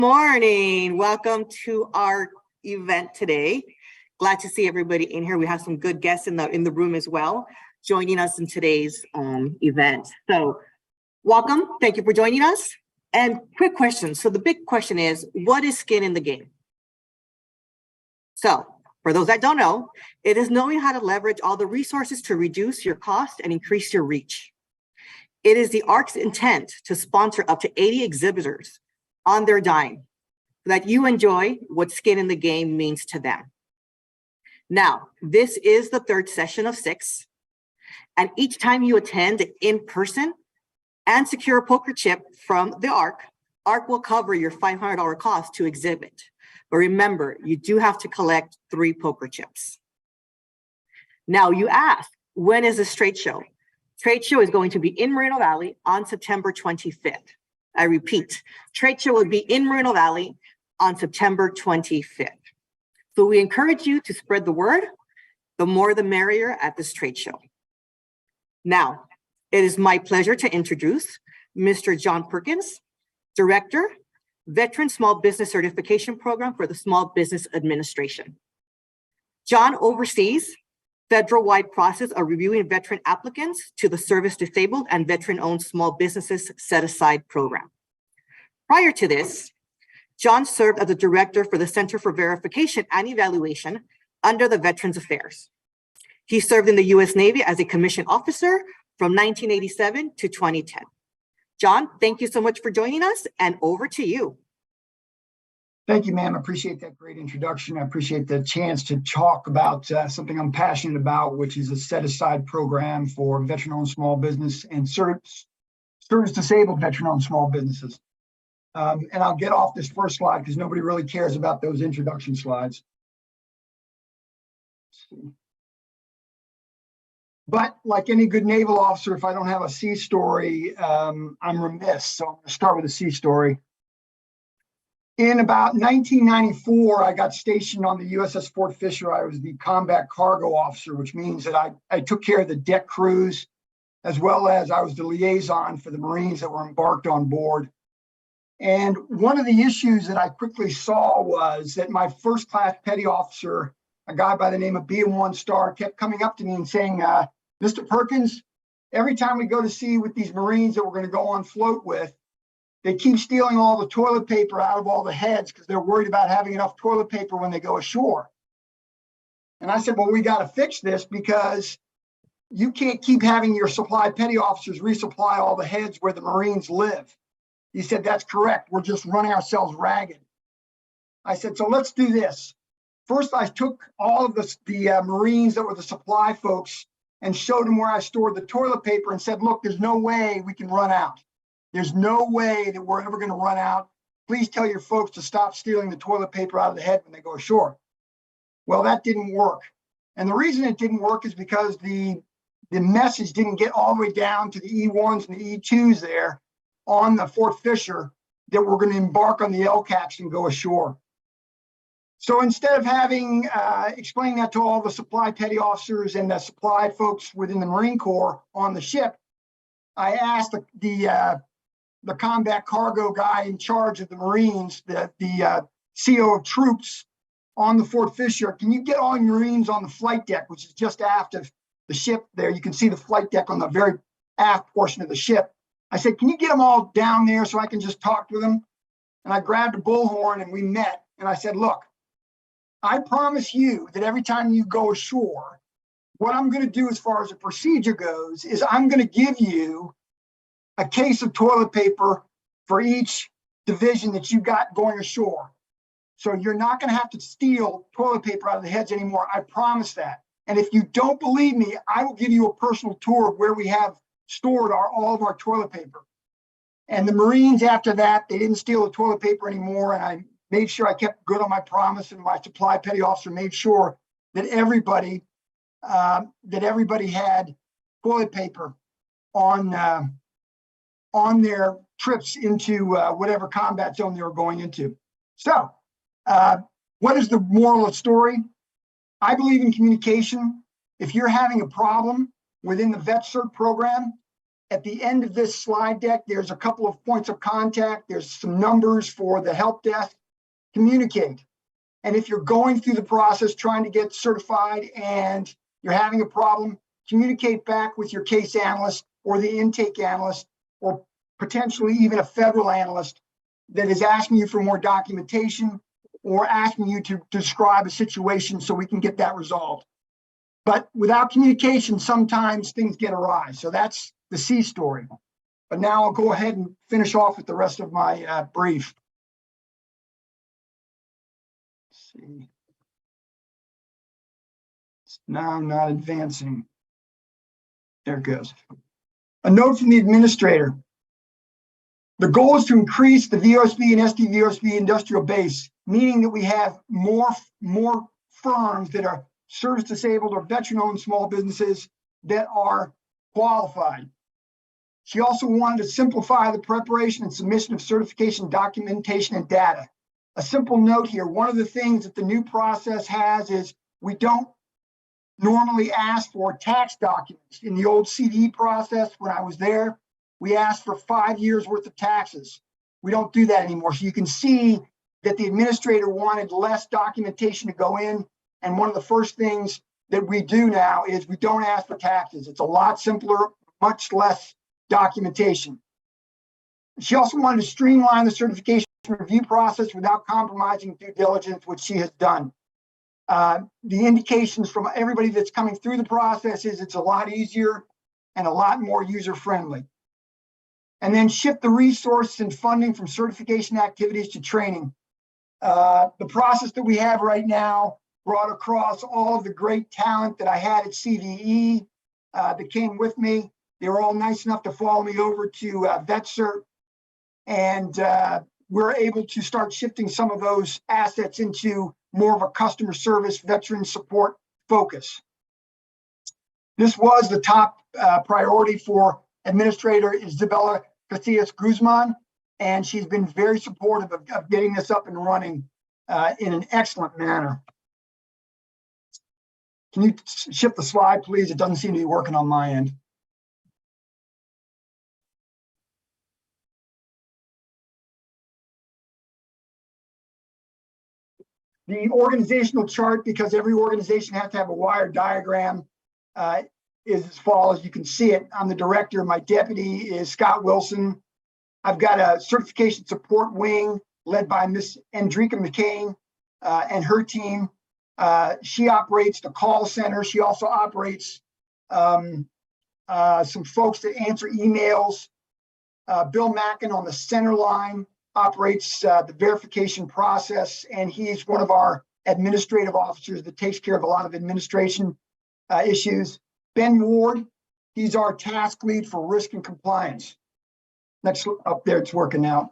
Morning. Welcome to our event today. Glad to see everybody in here. We have some good guests in the room as well, joining us in today's event. So welcome. Thank you for joining us. And quick question. So the big question is, what is skin in the game? So for those that don't know, it is knowing how to leverage all the resources to reduce your cost and increase your reach. It is the ARC's intent to sponsor up to 80 exhibitors on their dime so that you enjoy what skin in the game means to them. Now, this is the third session of 6, and each time you attend in person and secure a poker chip from the ARC will cover your $500 cost to exhibit. But remember, you do have to collect 3 poker chips. Now you ask, when is this trade show? Trade show is going to be in Moreno Valley on September 25th. I repeat, trade show will be in Moreno Valley on September 25th. So we encourage you to spread the word. The more the merrier at this trade show. Now, it is my pleasure to introduce Mr. John Perkins, Director, Veteran Small Business Certification Program for the Small Business Administration. John oversees federal-wide process of reviewing veteran applicants to the Service Disabled and Veteran-Owned Small Businesses Set-Aside Program. Prior to this, John served as the director for the Center for Verification and Evaluation under the Veterans Affairs. He served in the U.S. Navy as a commissioned officer from 1987 to 2010. John, thank you so much for joining us, and over to you. Thank you, ma'am. I appreciate that great introduction. I appreciate the chance to talk about something I'm passionate about, which is a set-aside program for veteran-owned small business and service-disabled veteran-owned small businesses. And I'll get off this first slide because nobody really cares about those introduction slides. But like any good naval officer, if I don't have a sea story, I'm remiss. So I'm going to start with a sea story. In about 1994, I got stationed on the USS Fort Fisher. I was the combat cargo officer, which means that I took care of the deck crews, as well as I was the liaison for the Marines that were embarked on board. And one of the issues that I quickly saw was that my first class petty officer, a guy by the name of B1 Star, kept coming up to me and saying, Mr. Perkins, every time we go to sea with these Marines that we're going to go on float with, they keep stealing all the toilet paper out of all the heads because they're worried about having enough toilet paper when they go ashore. And I said, well, we got to fix this because you can't keep having your supply petty officers resupply all the heads where the Marines live. He said, that's correct. We're just running ourselves ragged. I said, so let's do this. First, I took all of the Marines that were the supply folks and showed them where I stored the toilet paper and said, look, there's no way we can run out. There's no way that we're ever going to run out. Please tell your folks to stop stealing the toilet paper out of the head when they go ashore. Well, that didn't work. And the reason it didn't work is because the message didn't get all the way down to the E1s and the E2s there on the Fort Fisher that we're going to embark on the LCAPs and go ashore. So instead of having explaining that to all the supply petty officers and the supply folks within the Marine Corps on the ship, I asked the combat cargo guy in charge of the Marines, the CO of troops on the Fort Fisher, can you get all your Marines on the flight deck, which is just aft of the ship there? You can see the flight deck on the very aft portion of the ship. I said, can you get them all down there so I can just talk to them? And I grabbed a bullhorn and we met. And I said, look, I promise you that every time you go ashore, what I'm going to do as far as the procedure goes is I'm going to give you a case of toilet paper for each division that you got going ashore. So you're not going to have to steal toilet paper out of the heads anymore. I promise that. And if you don't believe me, I will give you a personal tour of where we have stored all of our toilet paper. And the Marines, after that, they didn't steal the toilet paper anymore. And I made sure I kept good on my promise, and my supply petty officer made sure that everybody had toilet paper on their trips into whatever combat zone they were going into. So what is the moral of the story? I believe in communication. If you're having a problem within the VetCert program At the end of this slide deck, there's a couple of points of contact. There's some numbers for the help desk. Communicate. And if you're going through the process trying to get certified and you're having a problem, communicate back with your case analyst or the intake analyst or potentially even a federal analyst that is asking you for more documentation or asking you to describe a situation so we can get that resolved. But without communication, sometimes things get awry. So that's the C story. But now I'll go ahead and finish off with the rest of my brief. Let's see. Now I'm not advancing. There it goes. A note from the administrator. The goal is to increase the VOSB and SDVOSB industrial base, meaning that we have more firms that are service disabled or veteran-owned small businesses that are qualified. She also wanted to simplify the preparation and submission of certification documentation and data. A simple note here, one of the things that the new process has is we don't normally ask for tax documents. In the old CDE process, when I was there, we asked for 5 years worth of taxes. We don't do that anymore. So you can see that the administrator wanted less documentation to go in. And one of the first things that we do now is we don't ask for taxes. It's a lot simpler, much less documentation. She also wanted to streamline the certification review process without compromising due diligence, which she has done. The indications from everybody that's coming through the process is it's a lot easier and a lot more user-friendly. And then shift the resources and funding from certification activities to training. The process that we have right now brought across all of the great talent that I had at CVE that came with me. They were all nice enough to follow me over to VetCert. And we're able to start shifting some of those assets into more of a customer service, veteran support focus. This was the top priority for Administrator Isabella Casillas Guzman, and she's been very supportive of getting this up and running in an excellent manner. Can you shift the slide, please? It doesn't seem to be working on my end. The organizational chart, because every organization has to have a wired diagram, is as follows. You can see it. I'm the director. My deputy is Scott Wilson. I've got a certification support wing led by Miss Endrika McCain and her team. She operates the call center. She also operates some folks that answer emails. Bill Mackin on the center line operates the verification process, and he's one of our administrative officers that takes care of a lot of administration issues. Ben Ward, he's our task lead for risk and compliance. Next up there, it's working out.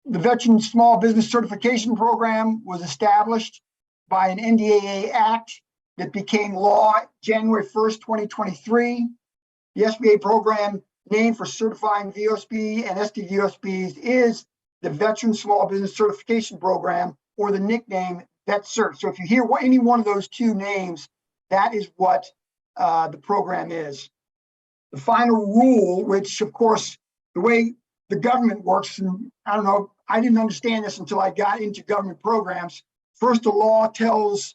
The Veteran Small Business Certification Program was established by an NDAA Act that became law January 1st, 2023. The SBA program name for certifying VOSB and SDVOSBs is the Veteran Small Business Certification Program, or the nickname VetCert. So if you hear any one of those two names, that is what the program is. The final rule, which of course, the way the government works, and I don't know, I didn't understand this until I got into government programs. First, the law tells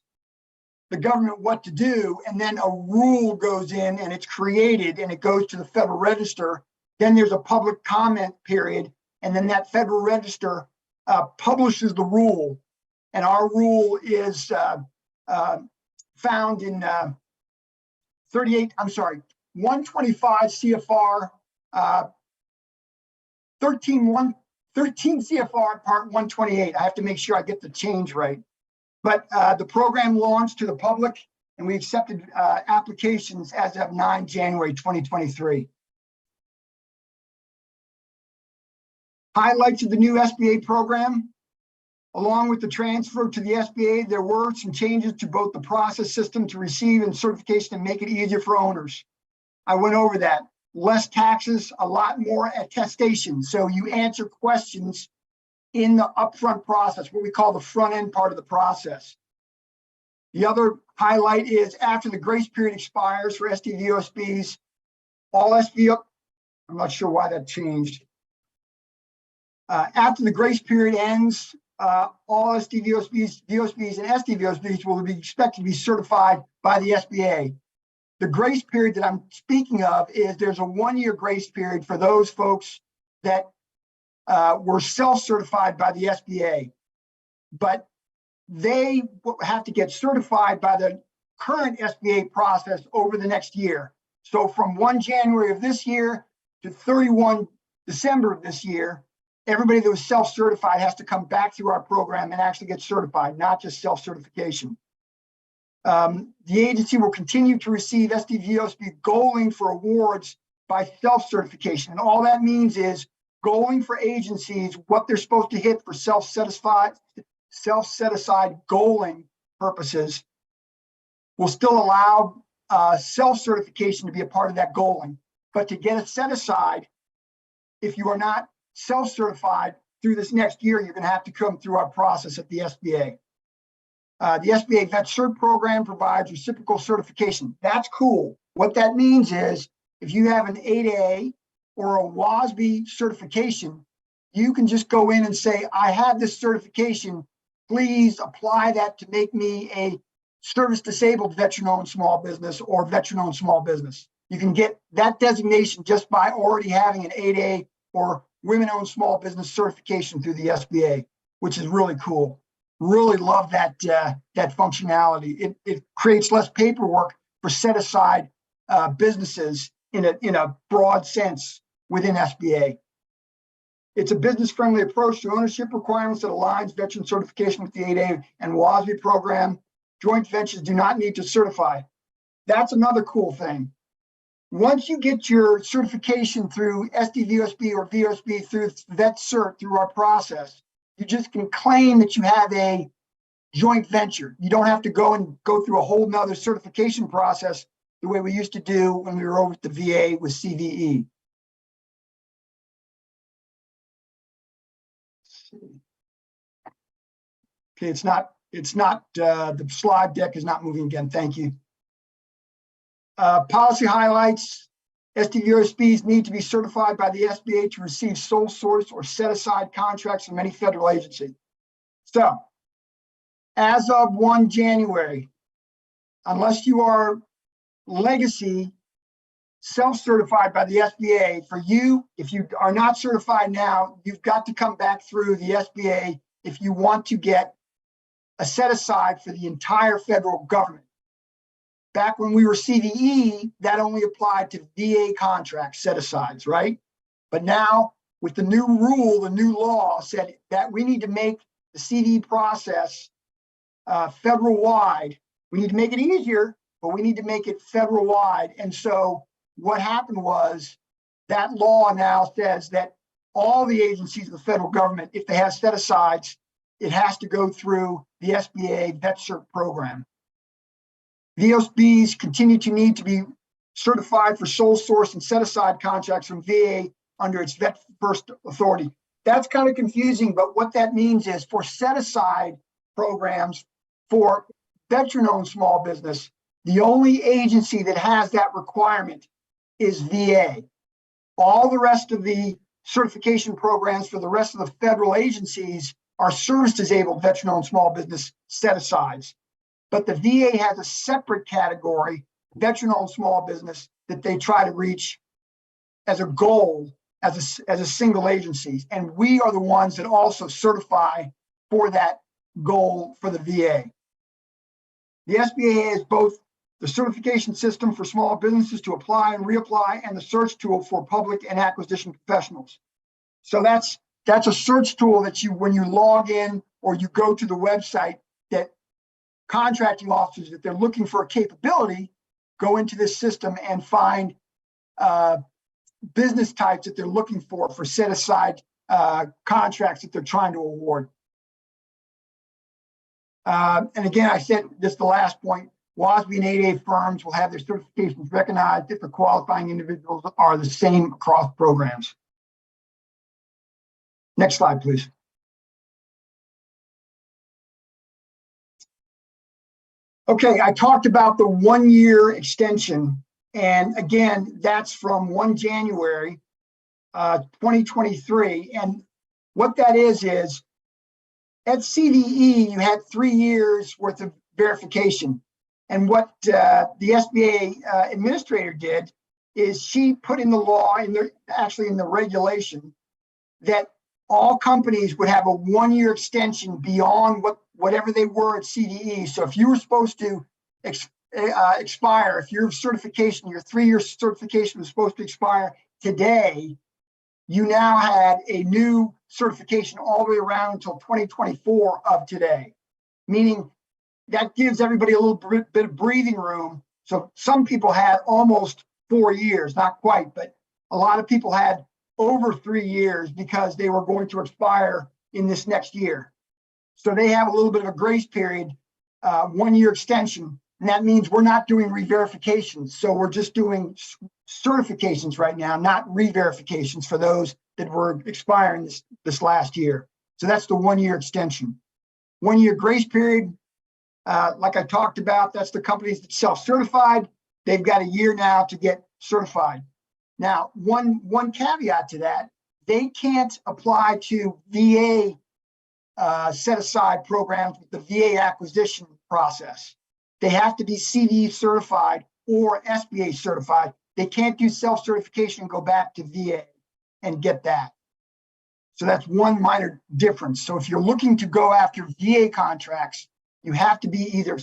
the government what to do, and then a rule goes in and it's created and it goes to the Federal Register. Then there's a public comment period, and then that Federal Register publishes the rule. And our rule is found in 125 CFR 13 CFR part 128. I have to make sure I get the change right. But the program launched to the public, and we accepted applications as of 9 January 2023. Highlights of the new SBA program. Along with the transfer to the SBA, there were some changes to both the process system to receive and certification and make it easier for owners. I went over that. Less taxes, a lot more attestation. So you answer questions in the upfront process, what we call the front end part of the process. The other highlight is after the grace period expires for SDVOSBs, all SVO, I'm not sure why that changed. After the grace period ends, all SDVOSBs, VOSBs, and SDVOSBs will be expected to be certified by the SBA. The grace period that I'm speaking of is there's a 1-year grace period for those folks that were self-certified by the SBA, but they have to get certified by the current SBA process over the next year. So from 1 January of this year to 31 December of this year, everybody that was self-certified has to come back through our program and actually get certified, not just self-certification. The agency will continue to receive SDVOSB goaling for awards by self-certification. And all that means is goaling for agencies, what they're supposed to hit for self-set-aside goaling purposes will still allow self-certification to be a part of that goaling. But to get it set aside, if you are not self-certified through this next year, you're going to have to come through our process at the SBA. The SBA Vet Cert program provides reciprocal certification. That's cool. What that means is if you have an 8A or a WASB certification, you can just go in and say, I have this certification. Please apply that to make me a service-disabled veteran-owned small business or veteran-owned small business. You can get that designation just by already having an 8A or women-owned small business certification through the SBA, which is really cool. Really love that that functionality. It creates less paperwork for set-aside businesses in a broad sense within SBA. It's a business-friendly approach to ownership requirements that aligns veteran certification with the 8A and WASB program. Joint ventures do not need to certify. That's another cool thing. Once you get your certification through SDVOSB or VOSB through Vet Cert through our process, you just can claim that you have a joint venture. You don't have to go through a whole nother certification process the way we used to do when we were over at the VA with CVE. Okay, it's not, the slide deck is not moving again. Thank you. Policy highlights. SDVOSBs need to be certified by the SBA to receive sole source or set aside contracts from any federal agency. So as of 1 January, unless you are legacy self-certified by the SBA, for you, if you are not certified now, you've got to come back through the SBA if you want to get a set aside for the entire federal government. Back when we were CVE, that only applied to VA contracts, set-asides, right? But now, with the new rule, the new law said that we need to make the CVE process federal-wide. We need to make it easier, but we need to make it federal-wide. And so what happened was that law now says that all the agencies of the federal government, if they have set-asides, it has to go through the SBA Vet Cert program. VOSBs continue to need to be certified for sole source and set-aside contracts from VA under its Vet First authority. That's kind of confusing, but what that means is for set-aside programs for veteran-owned small business, the only agency that has that requirement is VA. All the rest of the certification programs for the rest of the federal agencies are service-disabled veteran-owned small business set-asides. But the VA has a separate category, veteran-owned small business, that they try to reach as a goal, as a single agency. And we are the ones that also certify for that goal for the VA. The SBA has both the certification system for small businesses to apply and reapply, and the search tool for public and acquisition professionals. So that's a search tool that you, when you log in or you go to the website, that contracting officers, if they're looking for a capability, go into this system and find business types that they're looking for set-aside contracts that they're trying to award. And again, I said this the last point, WASB and 8A firms will have their certifications recognized if the qualifying individuals are the same across programs. Next slide, please. Okay, I talked about the 1-year extension, And again, that's from 1 January 2023. And what that is at CDE, you had 3 years worth of verification. And what the SBA administrator did is she put in the law, actually in the regulation, that all companies would have a 1-year extension beyond whatever they were at CDE. So if you were supposed to expire, if your certification, your 3-year certification was supposed to expire today, you now had a new certification all the way around until 2024 of today, meaning that gives everybody a little bit of breathing room. So some people had almost 4 years, not quite, but a lot of people had over 3 years because they were going to expire in this next year. So they have a little bit of a grace period, 1-year extension. And that means we're not doing re-verifications. So we're just doing certifications right now, not re-verifications for those that were expiring this last year. So that's the 1-year extension. 1-year grace period, like I talked about, that's the companies that self-certified. They've got a year now to get certified. Now, one caveat to that, they can't apply to VA set-aside programs with the VA acquisition process. They have to be CDE certified or SBA certified. They can't do self-certification and go back to VA and get that. So that's one minor difference. So if you're looking to go after VA contracts, you have to be either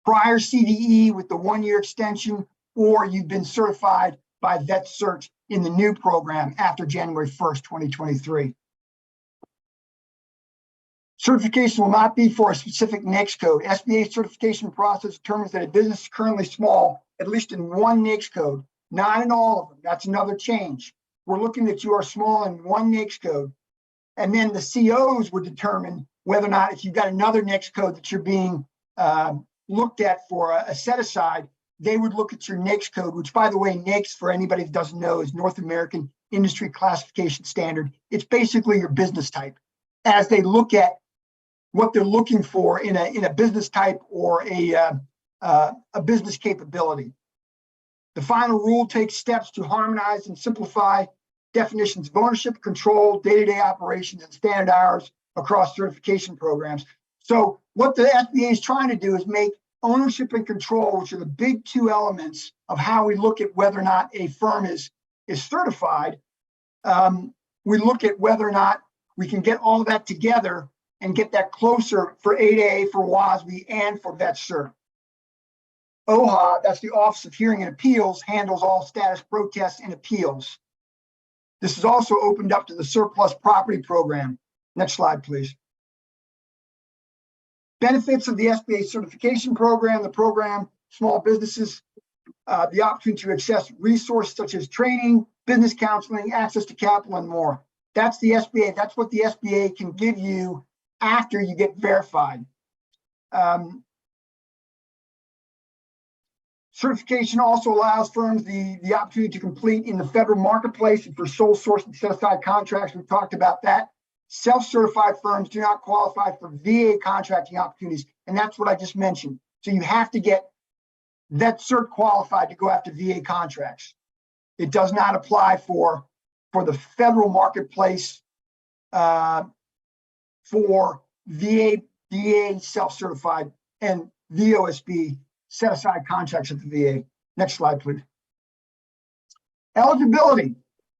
prior CDE with the 1-year extension, or you've been certified by VetCert in the new program after January 1st, 2023. Certification will not be for a specific NAICS code. SBA certification process determines that a business is currently small, at least in one NAICS code, not in all of them. That's another change. We're looking that you are small in one NAICS code. And then the COs would determine whether or not, if you've got another NAICS code that you're being looked at for a set-aside, they would look at your NAICS code, which, by the way, NAICS, for anybody that doesn't know, is North American Industry Classification Standard. It's basically your business type, as they look at what they're looking for in a business type or a business capability. The final rule takes steps to harmonize and simplify definitions of ownership, control, day-to-day operations, and standard hours across certification programs. So what the SBA is trying to do is make ownership and control, which are the big two elements of how we look at whether or not a firm is certified. We look at whether or not we can get all of that together and get that closer for 8A, for WASB, and for VetCert. OHA, that's the Office of Hearing and Appeals, handles all status protests and appeals. This is also opened up to the surplus property program. Next slide, please. Benefits of the SBA certification program. The program, small businesses, the opportunity to access resources such as training, business counseling, access to capital, and more. That's the SBA. That's what the SBA can give you after you get verified. Certification also allows firms the opportunity to compete in the federal marketplace for sole source and set-aside contracts. We've talked about that. Self-certified firms do not qualify for VA contracting opportunities, and that's what I just mentioned. So you have to get VetCert qualified to go after VA contracts. It does not apply for the federal marketplace for VA self-certified and VOSB set-aside contracts at the VA. Next slide, please. Eligibility,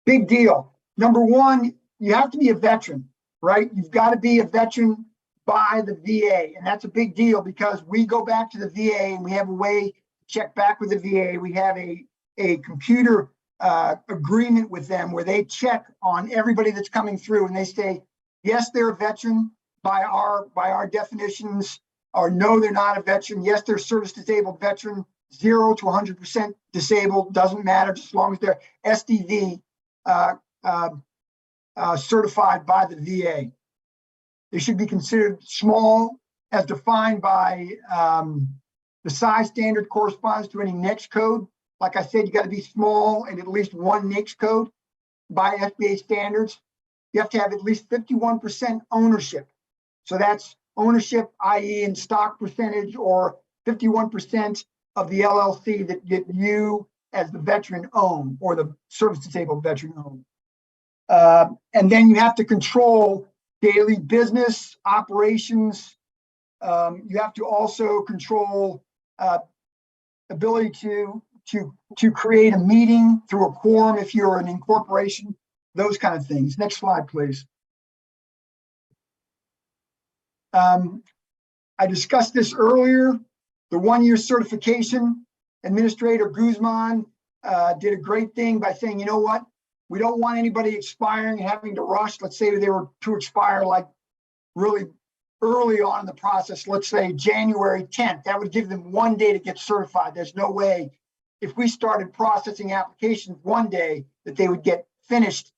big deal. Number one, you have to be a veteran, right? You've got to be a veteran by the VA, and that's a big deal because we go back to the VA and we have a way to check back with the VA. We have a computer agreement with them where they check on everybody that's coming through and they say, yes, they're a veteran by our definitions, or no, they're not a veteran. Yes, they're service disabled veteran, 0 to 100% disabled, doesn't matter, just as long as they're SDV certified by the VA. They should be considered small as defined by the size standard corresponds to any NAICS code. Like I said, you got to be small and at least one NAICS code by FBA standards. You have to have at least 51% ownership. So that's ownership, i.e. in stock percentage, or 51% of the LLC that you as the veteran owned or the service disabled veteran owned. And then you have to control daily business operations. You have to also control ability to create a meeting through a quorum if you're an incorporation, those kind of things. Next slide, please. I discussed this earlier, the 1-year certification. Administrator Guzman did a great thing by saying, you know what? We don't want anybody expiring and having to rush. Let's say they were to expire like really early on in the process, let's say January 10th. That would give them 1 day to get certified. There's no way if we started processing applications 1 day that they would get finished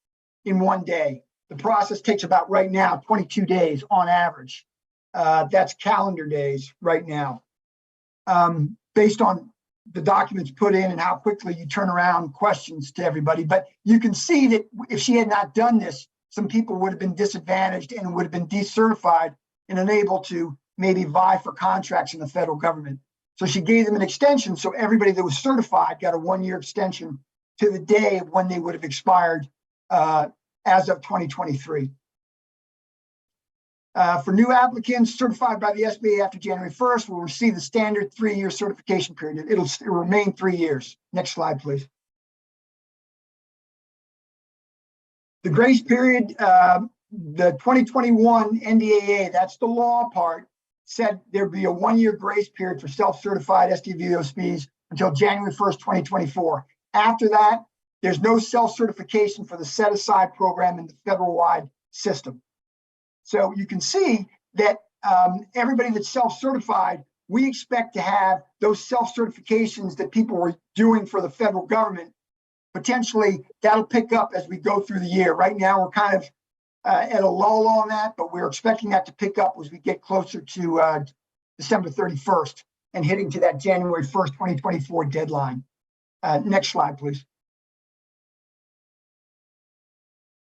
in 1 day. The process takes about right now 22 days on average. That's calendar days right now, based on the documents put in and how quickly you turn around questions to everybody. But you can see that if she had not done this, some people would have been disadvantaged and would have been decertified and unable to maybe vie for contracts in the federal government. So she gave them an extension. So everybody that was certified got a 1-year extension to the day of when they would have expired as of 2023. For new applicants certified by the SBA after January 1st, will receive the standard 3-year certification period. It'll remain 3 years. Next slide, please. The grace period, the 2021 NDAA, that's the law part, said there'd be a 1-year grace period for self-certified SDVOSBs until January 1st, 2024. After that, there's no self-certification for the set-aside program in the federal-wide system. So you can see that everybody that's self-certified, we expect to have those self-certifications that people were doing for the federal government. Potentially, that'll pick up as we go through the year. Right now, we're kind of at a lull on that, but we're expecting that to pick up as we get closer to December 31st and hitting to that January 1st, 2024 deadline. Next slide, please.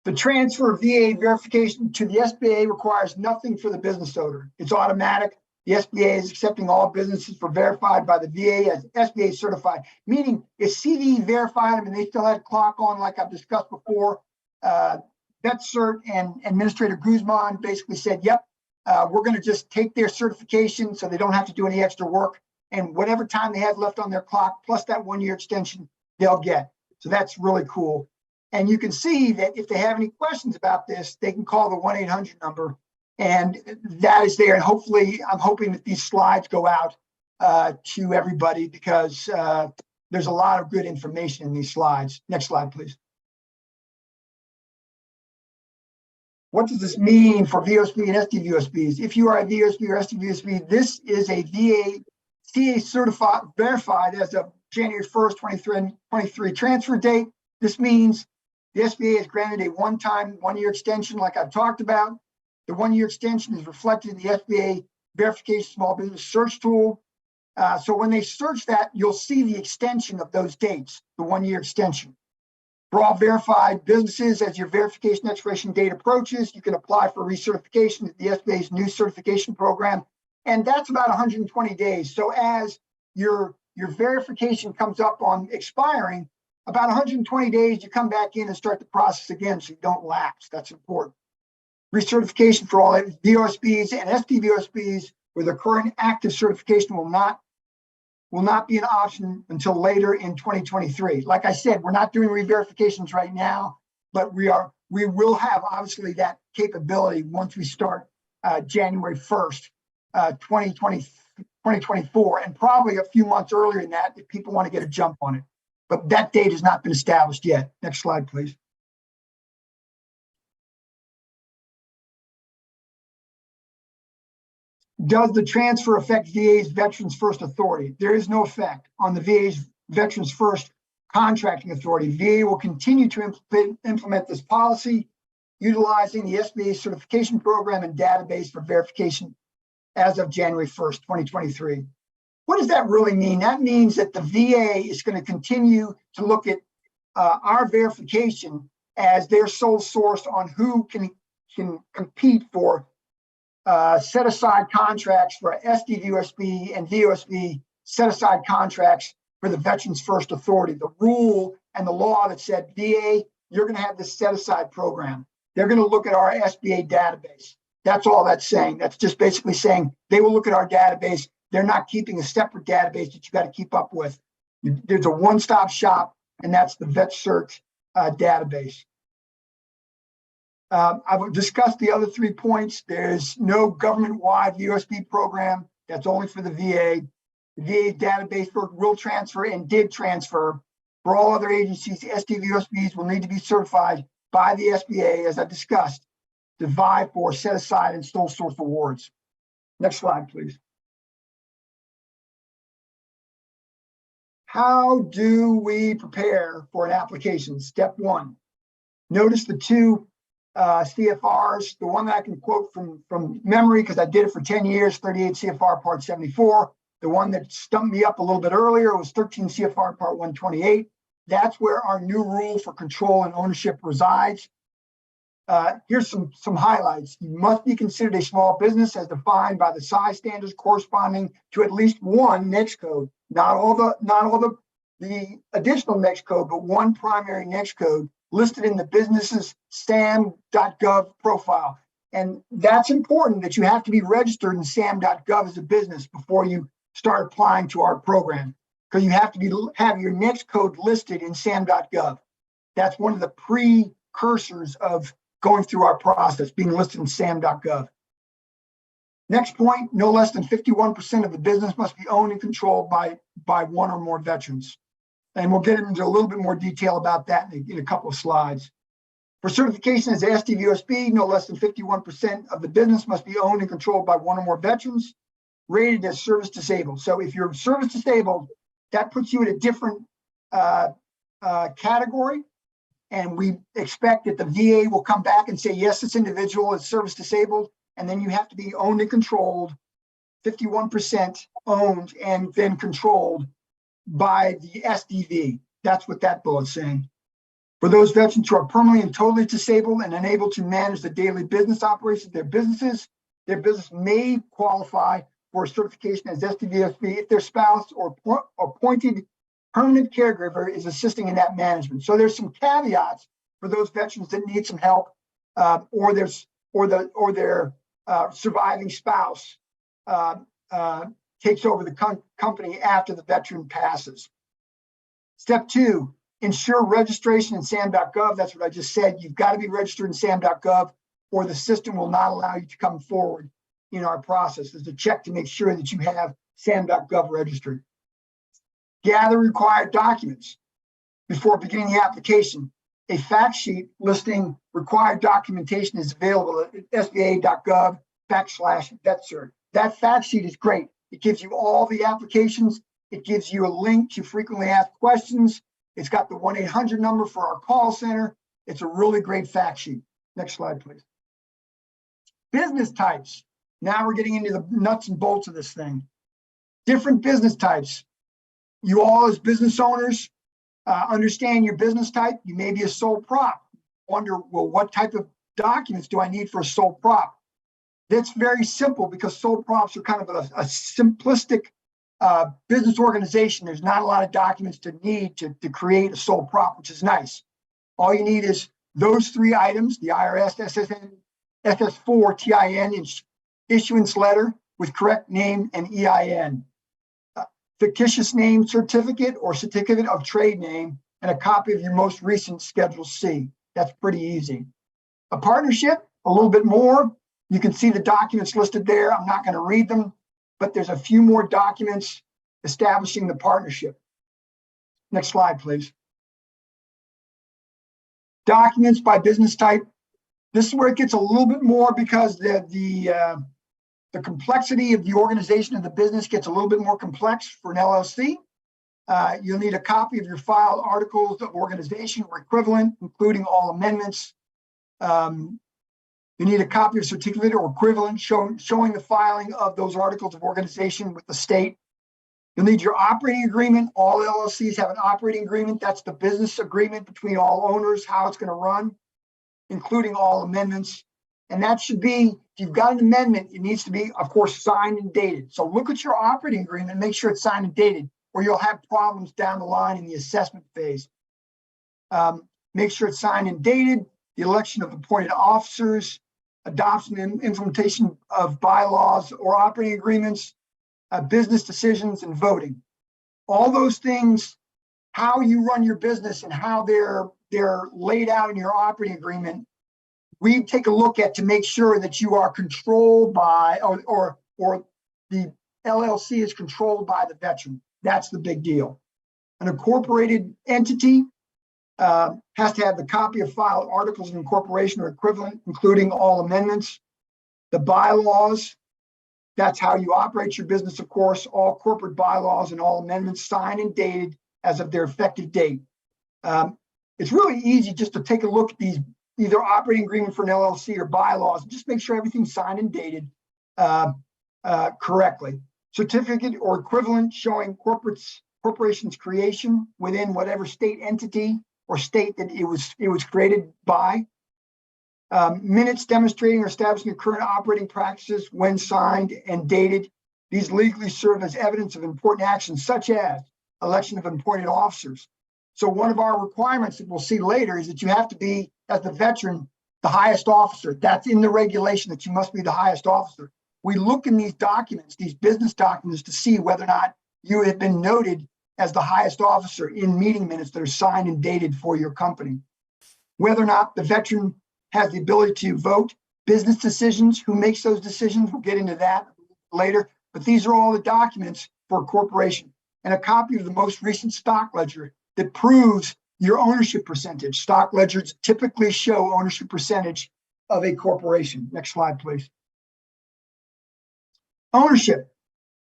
The transfer of VA verification to the SBA requires nothing for the business owner. It's automatic. The SBA is accepting all businesses for verified by the VA as SBA certified, meaning if CDE verified them and they still had a clock on, like I've discussed before, VetCert and Administrator Guzman basically said, yep, we're going to just take their certification so they don't have to do any extra work. And whatever time they have left on their clock, plus that 1-year extension, they'll get. So that's really cool. And you can see that if they have any questions about this, they can call the 1-800 number, and that is there. And hopefully, I'm hoping that these slides go out to everybody because there's a lot of good information in these slides. Next slide, please. What does this mean for VOSB and SDVOSBs? If you are a VOSB or SDVOSB, this is a VA CA certified, verified as of January 1st, 2023 transfer date. This means the SBA has granted a one-time 1-year extension like I've talked about. The 1-year extension is reflected in the SBA verification small business search tool. So when they search that, you'll see the extension of those dates, the 1-year extension. For all verified businesses, as your verification expiration date approaches, you can apply for recertification at the SBA's new certification program. And that's about 120 days. So as your verification comes up on expiring, about 120 days, you come back in and start the process again so you don't lapse. That's important. Recertification for all VOSBs and SDVOSBs with a current active certification will not be an option until later in 2023. Like I said, we're not doing re-verifications right now, but we will have obviously that capability once we start January 1st, 2024, and probably a few months earlier than that if people want to get a jump on it. But that date has not been established yet. Next slide, please. Does the transfer affect VA's Veterans First Authority? There is no effect on the VA's Veterans First contracting authority. VA will continue to implement this policy, utilizing the SBA certification program and database for verification as of January 1st, 2023. What does that really mean? That means that the VA is going to continue to look at our verification as their sole source on who can compete for set-aside contracts for SDVOSB and VOSB set-aside contracts for the Veterans First Authority, the rule and the law that said, VA, you're going to have this set-aside program. They're going to look at our SBA database. That's all that's saying. That's just basically saying they will look at our database. They're not keeping a separate database that you got to keep up with. There's a one-stop shop, and that's the VetCert database. I've discussed the other 3 points. There's no government-wide USB program. That's only for the VA. The VA database will transfer and did transfer. For all other agencies, SDVUSBs will need to be certified by the SBA, as I discussed, to vie for set-aside and sole source awards. Next slide, please. How do we prepare for an application? Step 1. Notice the 2 CFRs. The one that I can quote from memory, because I did it for 10 years, 38 CFR Part 74. The one that stumped me up a little bit earlier was 13 CFR Part 128. That's where our new rule for control and ownership resides. Here's some highlights. You must be considered a small business as defined by the size standards corresponding to at least one NAICS code. Not all the additional NAICS code, but one primary NAICS code listed in the business's SAM.gov profile. And that's important, that you have to be registered in SAM.gov as a business before you start applying to our program, because you have to have your NAICS code listed in SAM.gov. That's one of the precursors of going through our process, being listed in SAM.gov. Next point, no less than 51% of the business must be owned and controlled by one or more veterans. And we'll get into a little bit more detail about that in a couple of slides. For certification as SDVUSB, no less than 51% of the business must be owned and controlled by one or more veterans, rated as service disabled. So if you're service disabled, that puts you in a different category. And we expect that the VA will come back and say, yes, this individual is service disabled. And then you have to be owned and controlled, 51% owned and then controlled by the SDV. That's what that bullet's saying. For those veterans who are permanently and totally disabled and unable to manage the daily business operations of their business may qualify for certification as SDVSB if their spouse or appointed permanent caregiver is assisting in that management. So there's some caveats for those veterans that need some help, or their surviving spouse takes over the company after the veteran passes. Step 2, ensure registration in SAM.gov. That's what I just said. You've got to be registered in SAM.gov, or the system will not allow you to come forward in our process. There's a check to make sure that you have SAM.gov registered. Gather required documents before beginning the application. A fact sheet listing required documentation is available at sba.gov/VetCert. That fact sheet is great. It gives you all the applications. It gives you a link to frequently asked questions. It's got the 1-800 number for our call center. It's a really great fact sheet. Next slide, please. Business types. Now we're getting into the nuts and bolts of this thing. Different business types. You all as business owners understand your business type. You may be a sole prop. Wonder, well, what type of documents do I need for a sole prop? That's very simple, because sole props are kind of a simplistic business organization. There's not a lot of documents to need to create a sole prop, which is nice. All you need is those 3 items: the IRS SS4 TIN issuance letter with correct name and EIN, fictitious name certificate or certificate of trade name, and a copy of your most recent Schedule C. That's pretty easy. A partnership, a little bit more. You can see the documents listed there. I'm not going to read them, but there's a few more documents establishing the partnership. Next slide, please. Documents by business type. This is where it gets a little bit more, because the complexity of the organization of the business gets a little bit more complex for an LLC. You'll need a copy of your filed articles of organization or equivalent, including all amendments. You need a copy of certificate or equivalent showing the filing of those articles of organization with the state. You'll need your operating agreement. All LLCs have an operating agreement. That's the business agreement between all owners, how it's going to run, including all amendments. And that should be, if you've got an amendment, it needs to be, of course, signed and dated. So look at your operating agreement and make sure it's signed and dated. or you'll have problems down the line in the assessment phase. Make sure it's signed and dated, the election of appointed officers, adoption and implementation of bylaws or operating agreements, business decisions, and voting. All those things, how you run your business and how they're laid out in your operating agreement, we take a look at to make sure that you are controlled by, or the LLC is controlled by the veteran. That's the big deal. An incorporated entity has to have the copy of filed articles of incorporation or equivalent, including all amendments. The bylaws, that's how you operate your business, of course. All corporate bylaws and all amendments signed and dated as of their effective date. It's really easy just to take a look at these, either operating agreement for an LLC or bylaws, just make sure everything's signed and dated correctly. Certificate or equivalent showing corporation's creation within whatever state entity or state that it was created by. Minutes demonstrating or establishing the current operating practices when signed and dated. These legally serve as evidence of important actions, such as election of appointed officers. So one of our requirements that we'll see later is that you have to be, as the veteran, the highest officer. That's in the regulation, that you must be the highest officer. We look in these documents, these business documents, to see whether or not you have been noted as the highest officer in meeting minutes that are signed and dated for your company. Whether or not the veteran has the ability to vote, business decisions, who makes those decisions, we'll get into that later. But these are all the documents for a corporation. And a copy of the most recent stock ledger that proves your ownership percentage. Stock ledgers typically show ownership percentage of a corporation. Next slide, please. Ownership.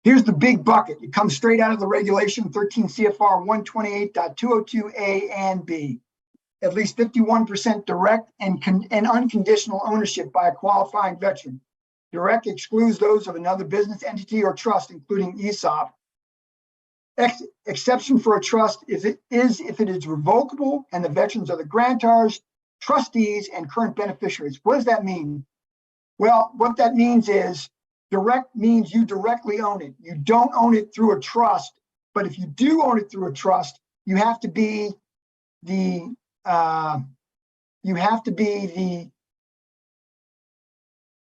Here's the big bucket. It comes straight out of the regulation 13 CFR 128.202A and B. At least 51% direct and unconditional ownership by a qualifying veteran. Direct excludes those of another business entity or trust, including ESOP. Exception for a trust is if it is revocable and the veterans are the grantors, trustees, and current beneficiaries. What does that mean? Well, what that means is direct means you directly own it. You don't own it through a trust, but if you do own it through a trust, you have to be the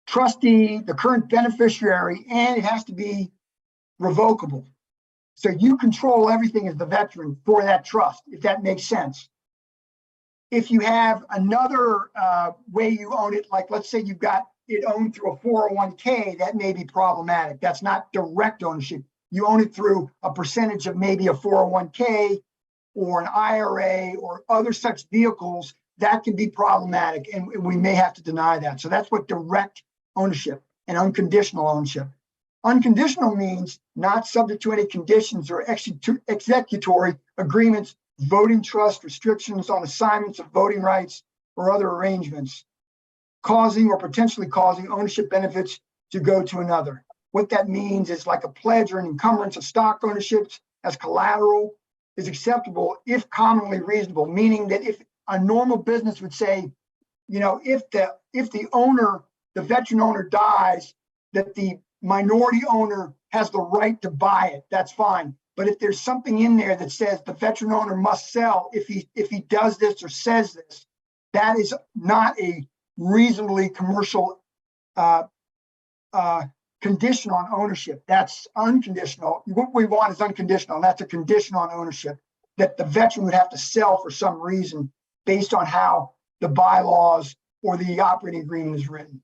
trustee, the current beneficiary, and it has to be revocable. So you control everything as the veteran for that trust, if that makes sense. If you have another way you own it, like let's say you've got it owned through a 401k, that may be problematic. That's not direct ownership. You own it through a percentage of maybe a 401k or an IRA or other such vehicles, that can be problematic, and we may have to deny that. So that's what direct ownership and unconditional ownership. Unconditional means not subject to any conditions or executory agreements, voting trust, restrictions on assignments of voting rights, or other arrangements, causing or potentially causing ownership benefits to go to another. What that means is like a pledge or an encumbrance of stock ownerships as collateral is acceptable if commonly reasonable, meaning that if a normal business would say, you know, if the owner, the veteran owner dies, that the minority owner has the right to buy it, that's fine. But if there's something in there that says the veteran owner must sell if he does this or says this, that is not a reasonably commercial condition on ownership. That's unconditional. What we want is unconditional, and that's a condition on ownership, that the veteran would have to sell for some reason based on how the bylaws or the operating agreement is written.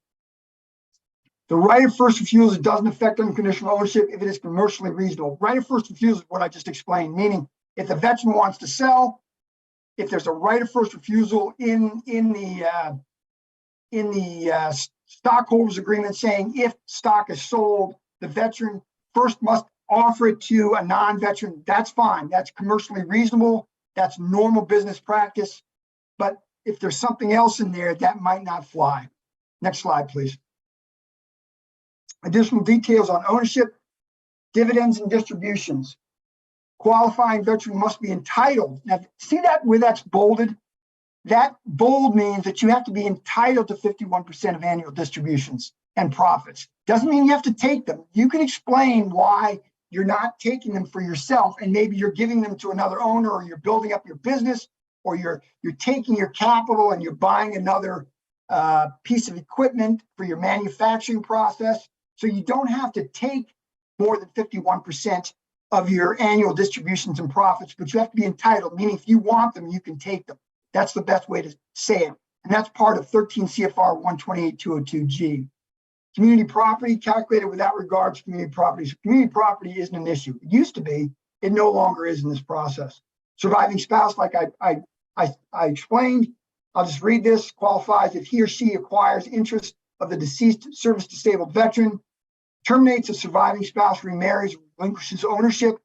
The right of first refusal doesn't affect unconditional ownership if it is commercially reasonable. Right of first refusal is what I just explained, meaning if the veteran wants to sell, if there's a right of first refusal in the stockholders agreement saying if stock is sold, the veteran first must offer it to a non-veteran, that's fine. That's commercially reasonable. That's normal business practice. But if there's something else in there, that might not fly. Next slide, please. Additional details on ownership, dividends, and distributions. Qualifying veteran must be entitled. Now, see that where that's bolded? That bold means that you have to be entitled to 51% of annual distributions and profits. Doesn't mean you have to take them. You can explain why you're not taking them for yourself, and maybe you're giving them to another owner, or you're building up your business, or you're taking your capital and you're buying another piece of equipment for your manufacturing process. So you don't have to take more than 51% of your annual distributions and profits, but you have to be entitled, meaning if you want them, you can take them. That's the best way to say it. And that's part of 13 CFR 128-202G. Community property calculated without regard to community property. So community property isn't an issue. It used to be, it no longer is in this process. Surviving spouse, like I explained, I'll just read this, qualifies if he or she acquires interest of the deceased service disabled veteran, terminates a surviving spouse, remarries, relinquishes ownership,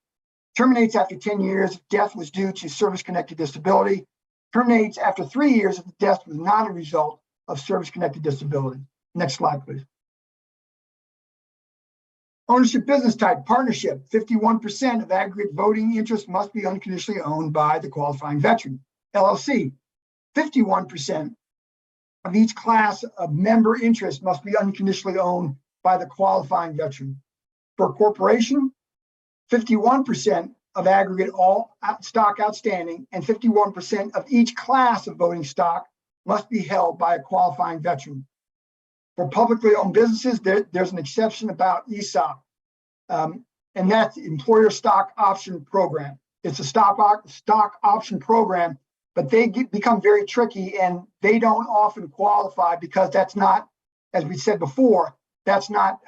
terminates after 10 years if death was due to service-connected disability, terminates after 3 years if the death was not a result of service-connected disability. Next slide, please. Ownership business type, partnership, 51% of aggregate voting interest must be unconditionally owned by the qualifying veteran. LLC, 51% of each class of member interest must be unconditionally owned by the qualifying veteran. For a corporation, 51% of aggregate all stock outstanding and 51% of each class of voting stock must be held by a qualifying veteran. For publicly owned businesses, there's an exception about ESOP, and that's Employer Stock Option Program. It's a stock option program, but they become very tricky, and they don't often qualify because that's not, as we said before, that's not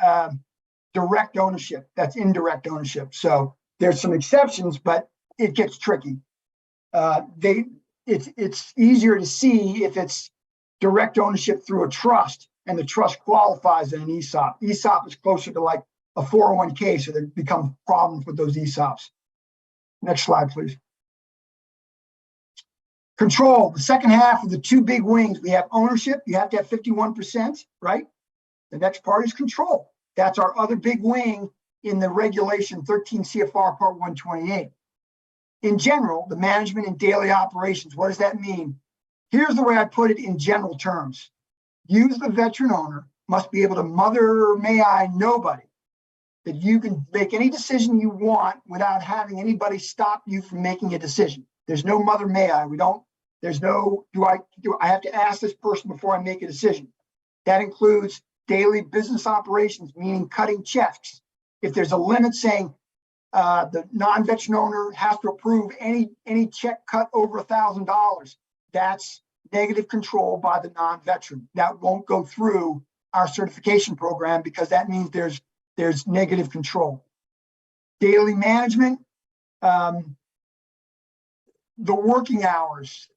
direct ownership, that's indirect ownership. So there's some exceptions, but it gets tricky. It's easier to see if it's direct ownership through a trust, and the trust qualifies in an ESOP. ESOP is closer to like a 401k, so there become problems with those ESOPs. Next slide, please. Control, the second half of the two big wings. We have ownership, you have to have 51%, right? The next part is control. That's our other big wing in the regulation 13 CFR Part 128. In general, the management and daily operations, what does that mean? Here's the way I put it in general terms. You, as the veteran owner, must be able to mother, may I, nobody, that you can make any decision you want without having anybody stop you from making a decision. There's no mother, may I. There's no, do I have to ask this person before I make a decision. That includes daily business operations, meaning cutting checks. If there's a limit saying the non-veteran owner has to approve any check cut over $1,000, that's negative control by the non-veteran. That won't go through our certification program because that means there's negative control. Daily management, the working hours,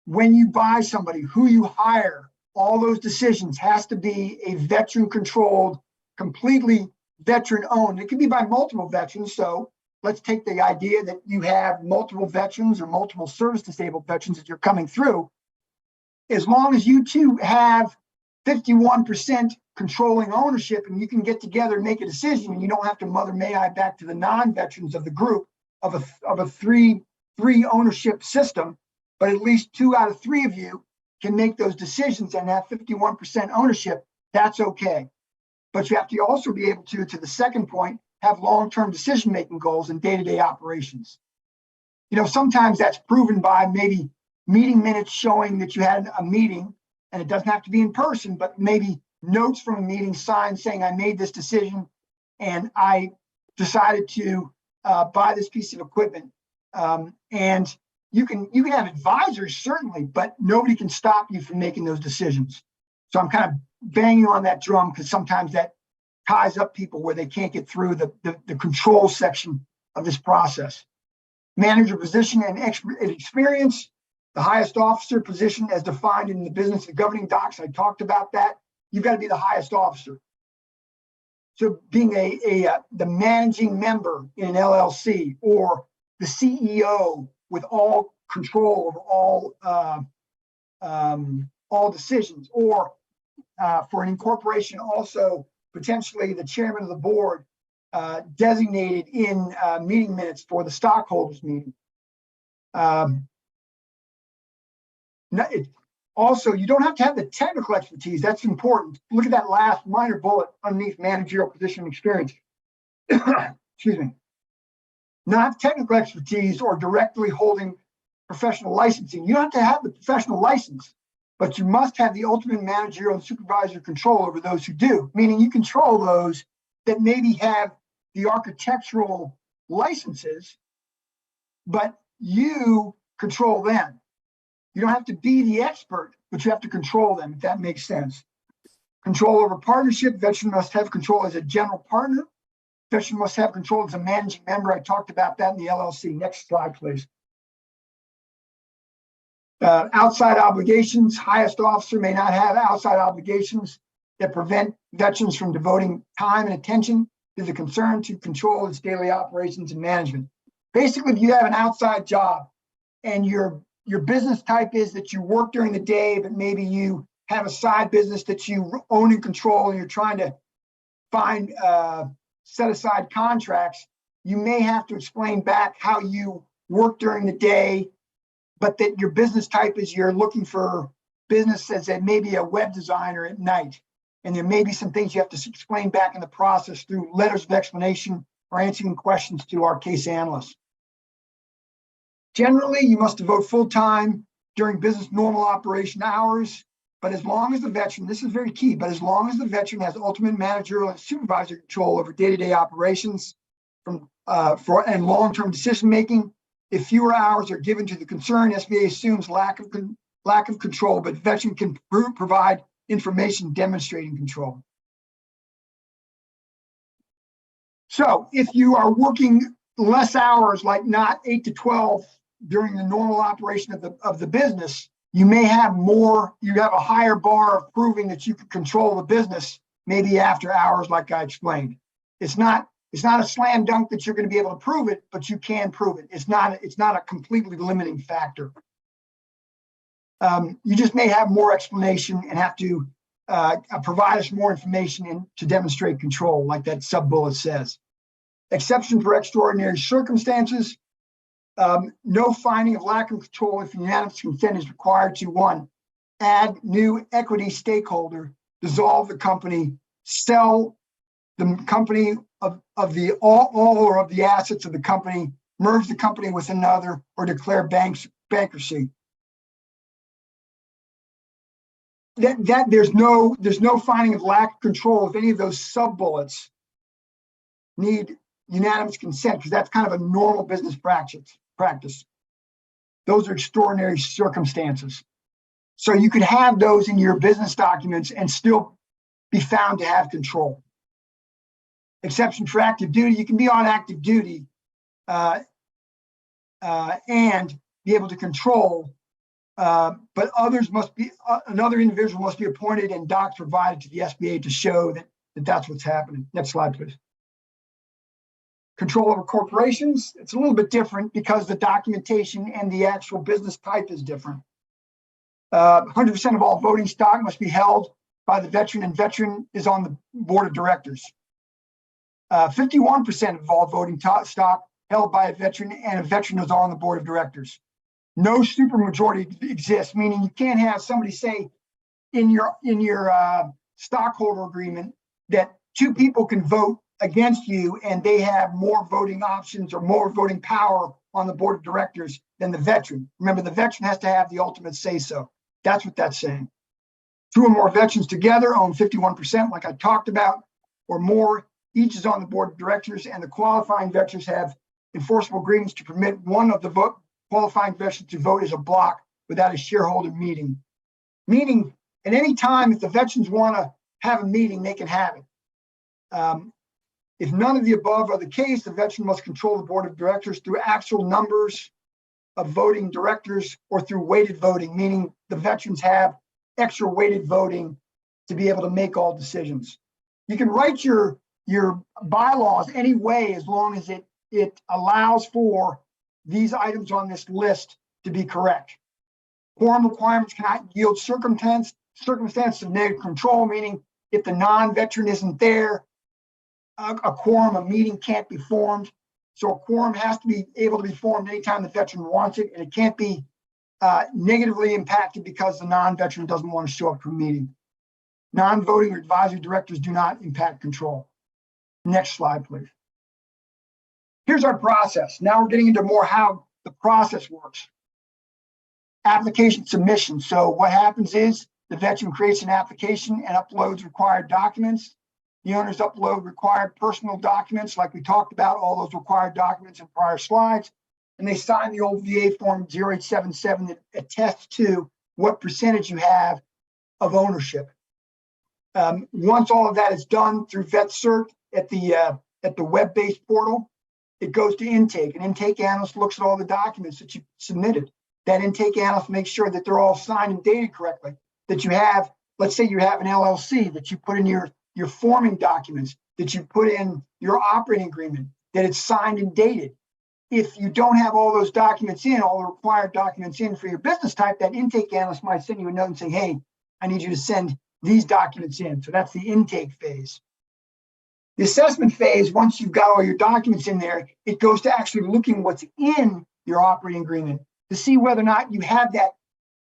when you buy somebody, who you hire, all those decisions has to be a veteran controlled, completely veteran owned. It can be by multiple veterans. So let's take the idea that you have multiple veterans or multiple service disabled veterans that you're coming through. As long as you two have 51% controlling ownership and you can get together and make a decision, and you don't have to mother may I back to the non-veterans of the group of a three ownership system, but at least 2 out of 3 of you can make those decisions and have 51% ownership, that's okay. But you have to also be able to the second point, have long-term decision-making goals and day-to-day operations. You know, sometimes that's proven by maybe meeting minutes showing that you had a meeting, and it doesn't have to be in person, but maybe notes from a meeting signed saying I made this decision and I decided to buy this piece of equipment. And you can have advisors, certainly, but nobody can stop you from making those decisions. So I'm kind of banging on that drum because sometimes that ties up people where they can't get through the control section of this process. Manager position and experience, the highest officer position as defined in the business and governing docs. I talked about that. You've got to be the highest officer. So being the managing member in an LLC or the CEO with all control over all decisions, or for an incorporation also potentially the chairman of the board designated in meeting minutes for the stockholders meeting. Also, you don't have to have the technical expertise. That's important. Look at that last minor bullet underneath managerial position experience. excuse me, not technical expertise or directly holding professional licensing. You don't have to have the professional license, but you must have the ultimate managerial and supervisory control over those who do, meaning you control those that maybe have the architectural licenses, but you control them. You don't have to be the expert, but you have to control them, if that makes sense. Control over partnership. Veteran must have control as a general partner. Veteran must have control as a managing member. I talked about that in the LLC. Next slide, please. Outside obligations. Highest officer may not have outside obligations that prevent veterans from devoting time and attention to the concern to control its daily operations and management. Basically, if you have an outside job and your business type is that you work during the day, but maybe you have a side business that you own and control, and you're trying to find set aside contracts, you may have to explain back how you work during the day, but that your business type is you're looking for business as maybe a web designer at night. And there may be some things you have to explain back in the process through letters of explanation or answering questions to our case analysts. Generally, you must devote full time during business normal operation hours, but as long as the veteran, this is very key, but as long as the veteran has ultimate managerial and supervisory control over day-to-day operations and long-term decision-making, if fewer hours are given to the concern, SBA assumes lack of control, but veteran can provide information demonstrating control. So if you are working less hours, like not 8 to 12 during the normal operation of the business, you may have more, you have a higher bar of proving that you can control the business maybe after hours, like I explained. It's not a slam dunk that you're going to be able to prove it, but you can prove it. It's not a completely limiting factor. You just may have more explanation and have to provide us more information to demonstrate control, like that sub-bullet says. Exception for extraordinary circumstances. No finding of lack of control if unanimous consent is required to: 1, add new equity stakeholder, dissolve the company, sell the company of all or of the assets of the company, merge the company with another, or declare bankruptcy. There's no finding of lack of control if any of those sub bullets need unanimous consent, because that's kind of a normal business practice. Those are extraordinary circumstances. So you could have those in your business documents and still be found to have control. Exception for active duty. You can be on active duty and be able to control, but another individual must be appointed and docs provided to the SBA to show that that's what's happening. Next slide, please. Control over corporations. It's a little bit different because the documentation and the actual business type is different. 100% of all voting stock must be held by the veteran, and veteran is on the board of directors. 51% of all voting stock held by a veteran, and a veteran is on the board of directors. No supermajority exists, meaning you can't have somebody say in your stockholder agreement that 2 people can vote against you and they have more voting options or more voting power on the board of directors than the veteran. Remember, the veteran has to have the ultimate say-so. That's what that's saying. 2 or more veterans together own 51%, like I talked about, or more. Each is on the board of directors, and the qualifying veterans have enforceable agreements to permit one of the qualifying veterans to vote as a block without a shareholder meeting. Meaning, at any time, if the veterans want to have a meeting, they can have it. If none of the above are the case, the veteran must control the board of directors through actual numbers of voting directors or through weighted voting, meaning the veterans have extra weighted voting to be able to make all decisions. You can write your bylaws any way as long as it allows for these items on this list to be correct. Quorum requirements cannot yield circumstances of negative control, meaning if the non-veteran isn't there, a quorum, a meeting can't be formed. So a quorum has to be able to be formed anytime the veteran wants it, and it can't be negatively impacted because the non-veteran doesn't want to show up for a meeting. Non-voting or advisory directors do not impact control. Next slide, please. Here's our process. Now we're getting into more how the process works. Application submission. So what happens is the veteran creates an application and uploads required documents. The owners upload required personal documents, like we talked about, all those required documents in prior slides. And they sign the old VA form 0877 that attests to what percentage you have of ownership. Once all of that is done through VetCert at the web-based portal, it goes to intake. An intake analyst looks at all the documents that you submitted. That intake analyst makes sure that they're all signed and dated correctly. That you have, let's say you have an LLC, that you put in your forming documents, that you put in your operating agreement, that it's signed and dated. If you don't have all those documents in, all the required documents in for your business type, that intake analyst might send you a note and say, hey, I need you to send these documents in. So that's the intake phase. The assessment phase, once you've got all your documents in there, it goes to actually looking what's in your operating agreement to see whether or not you have that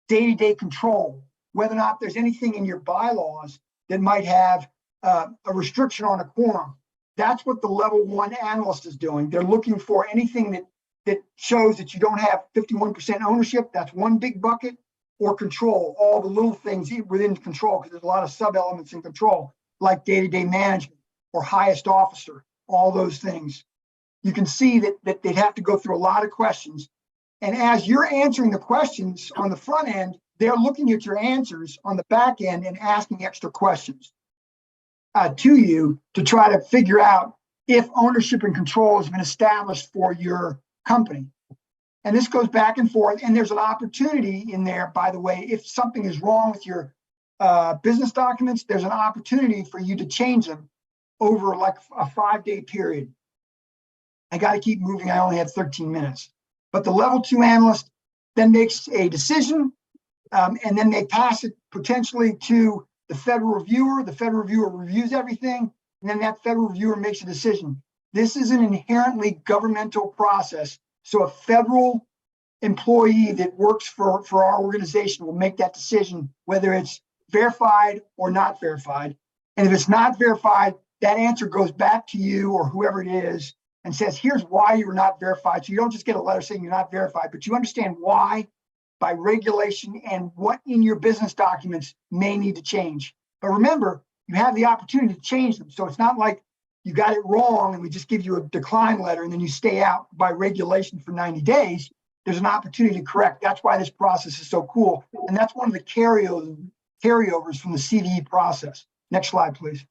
day-to-day control, whether or not there's anything in your bylaws that might have a restriction on a quorum. That's what the level 1 analyst is doing. They're looking for anything that shows that you don't have 51% ownership. That's one big bucket, or control, all the little things within control, because there's a lot of sub-elements in control, like day-to-day management or highest officer, all those things. You can see that they'd have to go through a lot of questions. And as you're answering the questions on the front end, they're looking at your answers on the back end and asking extra questions to you to try to figure out if ownership and control has been established for your company. And this goes back and forth. And there's an opportunity in there, by the way, if something is wrong with your business documents, there's an opportunity for you to change them over like a 5-day period. I got to keep moving. I only have 13 minutes. But the level 2 analyst then makes a decision, and then they pass it potentially to the federal reviewer. The federal reviewer reviews everything, and then that federal reviewer makes a decision. This is an inherently governmental process. So a federal employee that works for our organization will make that decision, whether it's verified or not verified. And if it's not verified, that answer goes back to you or whoever it is and says, here's why you were not verified. So you don't just get a letter saying you're not verified, but you understand why by regulation and what in your business documents may need to change. But remember, you have the opportunity to change them. So it's not like you got it wrong and we just give you a decline letter and then you stay out by regulation for 90 days. There's an opportunity to correct. That's why this process is so cool. And that's one of the carryovers from the CVE process. Next slide, please.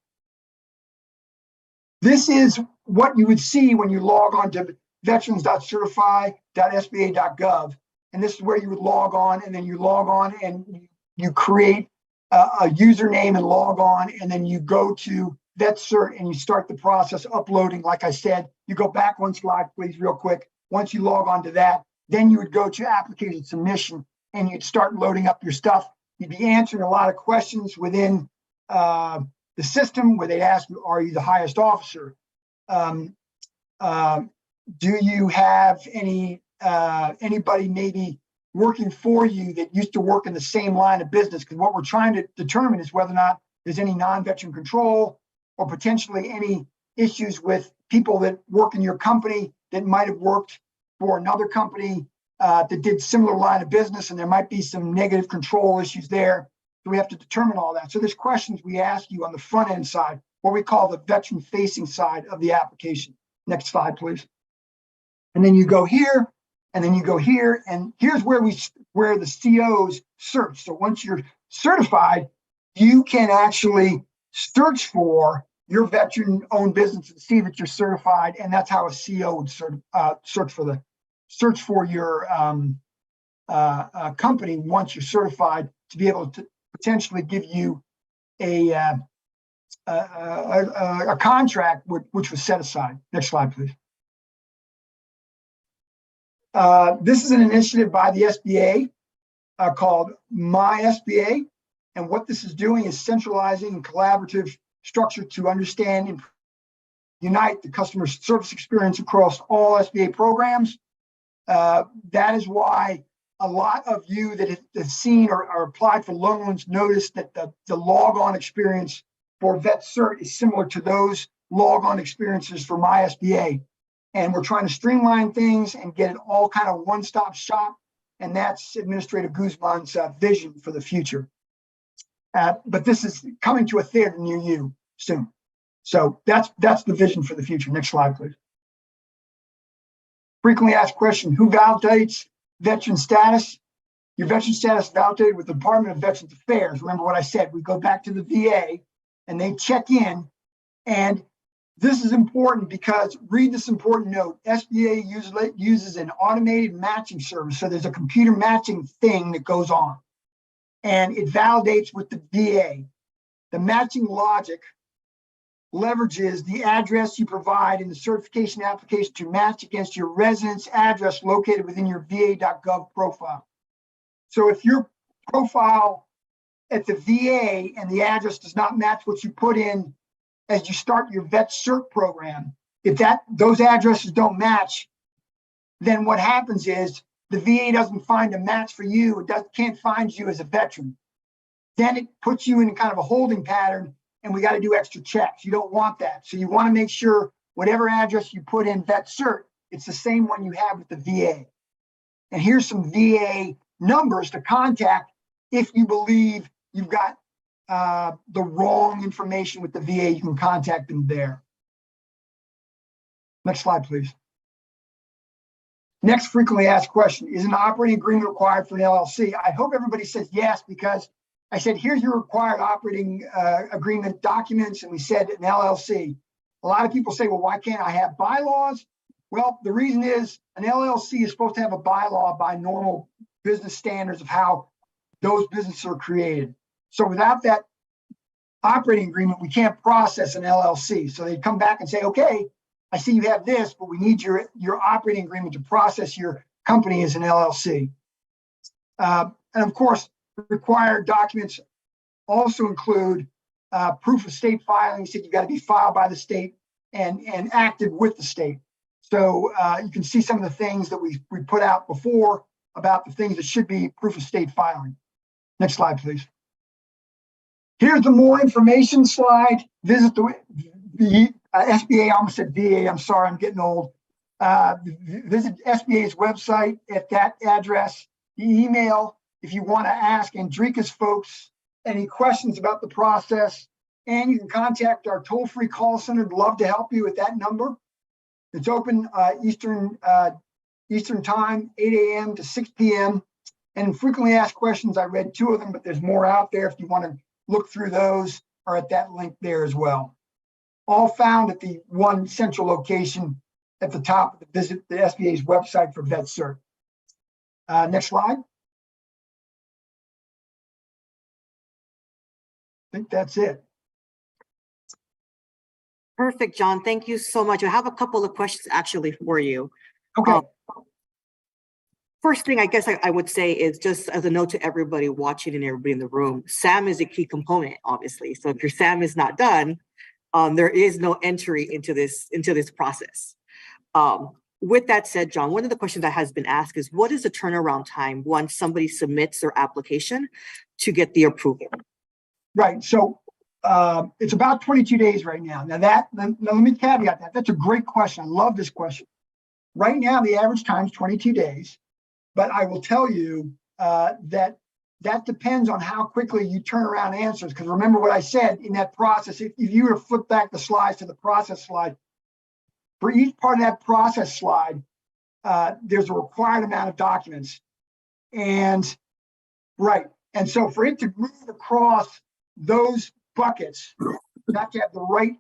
This is what you would see when you log on to veterans.certify.sba.gov. And this is where you would log on, and then you log on and you create a username and log on, and then you go to VetCert and you start the process uploading. Like I said, you go back one slide, please, real quick. Once you log on to that, then you would go to application submission and you'd start loading up your stuff. You'd be answering a lot of questions within the system where they ask you, are you the highest officer? Do you have anybody maybe working for you that used to work in the same line of business? Because what we're trying to determine is whether or not there's any non-veteran control or potentially any issues with people that work in your company that might have worked for another company that did similar line of business, and there might be some negative control issues there. So we have to determine all that. So there's questions we ask you on the front end side, what we call the veteran facing side of the application. Next slide, please. And then you go here, and then you go here, and here's where the COs search. So once you're certified, you can actually search for your veteran-owned business and see that you're certified, and that's how a CO would search for your company once you're certified, to be able to potentially give you a contract which was set aside. Next slide, please. This is an initiative by the SBA called MySBA, and what this is doing is centralizing a collaborative structure to understand and unite the customer service experience across all SBA programs. That is why a lot of you that have seen or applied for loans notice that the log-on experience for VetCert is similar to those log-on experiences for MySBA. And we're trying to streamline things and get it all kind of one-stop shop. And that's Administrator Guzman's vision for the future. But this is coming to a theater near you soon. So that's the vision for the future. Next slide, please. Frequently asked question, who validates veteran status? Your veteran status validated with the Department of Veterans Affairs. Remember what I said, we go back to the VA and they check in. And this is important because read this important note. SBA uses an automated matching service. So there's a computer matching thing that goes on and it validates with the VA. The matching logic leverages the address you provide in the certification application to match against your residence address located within your va.gov profile. So if your profile at the VA and the address does not match what you put in as you start your vet cert program, if those addresses don't match, then what happens is the VA doesn't find a match for you. It can't find you as a veteran. Then it puts you in kind of a holding pattern and we got to do extra checks. You don't want that. So you want to make sure whatever address you put in vet cert, it's the same one you have with the VA. And here's some VA numbers to contact if you believe you've got the wrong information with the VA. You can contact them there. Next slide, please. Next frequently asked question, is an operating agreement required for an LLC? I hope everybody says yes, because I said, here's your required operating agreement documents, and we said an LLC. A lot of people say, well, why can't I have bylaws? Well, the reason is an LLC is supposed to have a bylaw by normal business standards of how those businesses are created. So without that operating agreement, we can't process an LLC. So they come back and say, okay, I see you have this, but we need your operating agreement to process your company as an LLC. And of course, required documents also include proof of state filings that you got to be filed by the state and active with the state. So you can see some of the things that we put out before about the things that should be proof of state filing. Next slide, please. Here's the more information slide. Visit the SBA, I almost said VA, I'm sorry, I'm getting old. Visit SBA's website at that address, the email, if you want to ask Andrika's folks any questions about the process, and you can contact our toll-free call center. I'd love to help you with that number. It's open Eastern time, 8 a.m. to 6 p.m. And frequently asked questions, I read 2 of them, but there's more out there. If you want to look through those, are at that link there as well. All found at the one central location at the top of the SBA's website for vet cert. Next slide. I think that's it. Perfect, John. Thank you so much. I have a couple of questions actually for you. Okay. First thing I guess I would say is just as a note to everybody watching and everybody in the room, SAM is a key component, obviously. So if your SAM is not done, there is no entry into this process. With that said, John, one of the questions that has been asked is, what is the turnaround time once somebody submits their application to get the approval? Right. So it's about 22 days right now. Now let me caveat that. That's a great question. I love this question. Right now, the average time is 22 days. But I will tell you that depends on how quickly you turn around answers. Because remember what I said in that process, if you were to flip back the slides to the process slide, for each part of that process slide, there's a required amount of documents. And so for it to move across those buckets, you have to have the right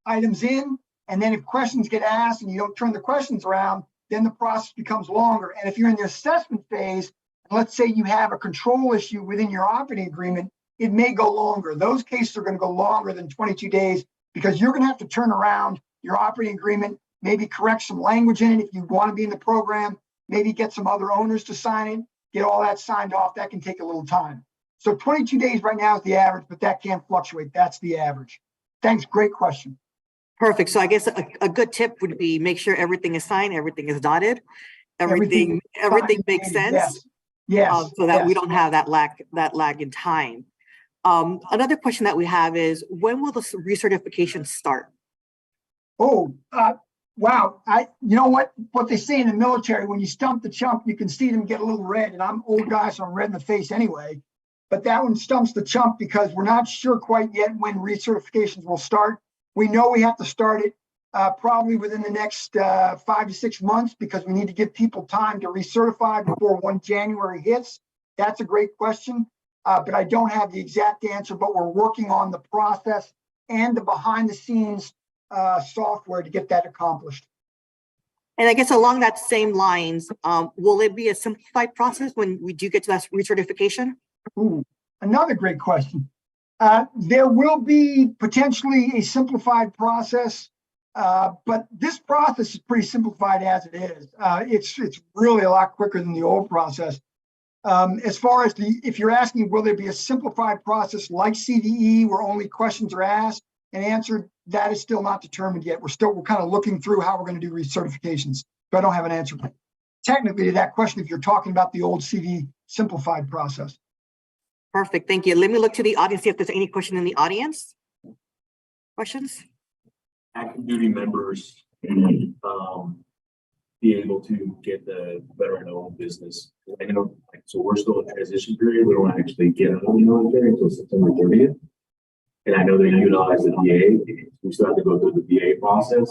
items in. And then if questions get asked and you don't turn the questions around, then the process becomes longer. And if you're in the assessment phase, let's say you have a control issue within your operating agreement, it may go longer. Those cases are going to go longer than 22 days because you're going to have to turn around your operating agreement, maybe correct some language in it if you want to be in the program, maybe get some other owners to sign it, get all that signed off. That can take a little time. So 22 days right now is the average, but that can fluctuate. That's the average. Thanks. Great question. Perfect. So I guess a good tip would be make sure everything is signed, everything is dotted, everything makes sense. Yes. So that we don't have that lag in time. Another question that we have is, when will the recertification start? Wow, you know what they say in the military, when you stump the chump, you can see them get a little red, and I'm old guy, so I'm red in the face anyway. But that one stumps the chump because we're not sure quite yet when recertifications will start. We know we have to start it probably within the next 5 to 6 months because we need to give people time to recertify before 1 January hits. That's a great question, but I don't have the exact answer, but we're working on the process and the behind the scenes software to get that accomplished. And I guess along that same lines, will it be a simplified process when we do get to that recertification? Ooh, another great question. There will be potentially a simplified process, but this process is pretty simplified as it is. It's really a lot quicker than the old process. As far as if you're asking, will there be a simplified process like CDE where only questions are asked and answered, that is still not determined yet. We're kind of looking through how we're going to do recertifications, but I don't have an answer technically to that question if you're talking about the old CD simplified process. Perfect, thank you. Let me look to the audience, see if there's any question in the audience. Questions? Active duty members be able to get the veteran-owned business. I know, so we're still in transition period. We don't actually get out of the military until September 30th. And I know they utilize the VA. We still have to go through the VA process.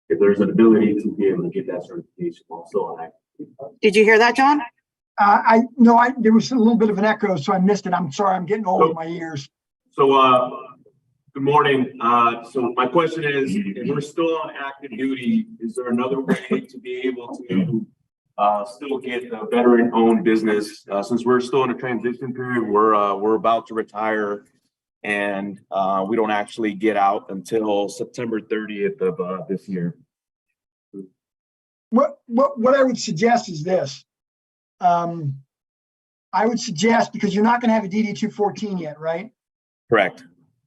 If there's an ability to be able to get that certification while still on active duty. Did you hear that, John? There was a little bit of an echo, so I missed it. I'm sorry, I'm getting old in my ears. So, good morning. So my question is, if we're still on active duty, is there another way to be able to still get the veteran-owned business? Since we're still in a transition period, we're about to retire, and we don't actually get out until September 30th of this year. What I would suggest is this. I would suggest, because you're not going to have a DD-214 yet, right? Correct.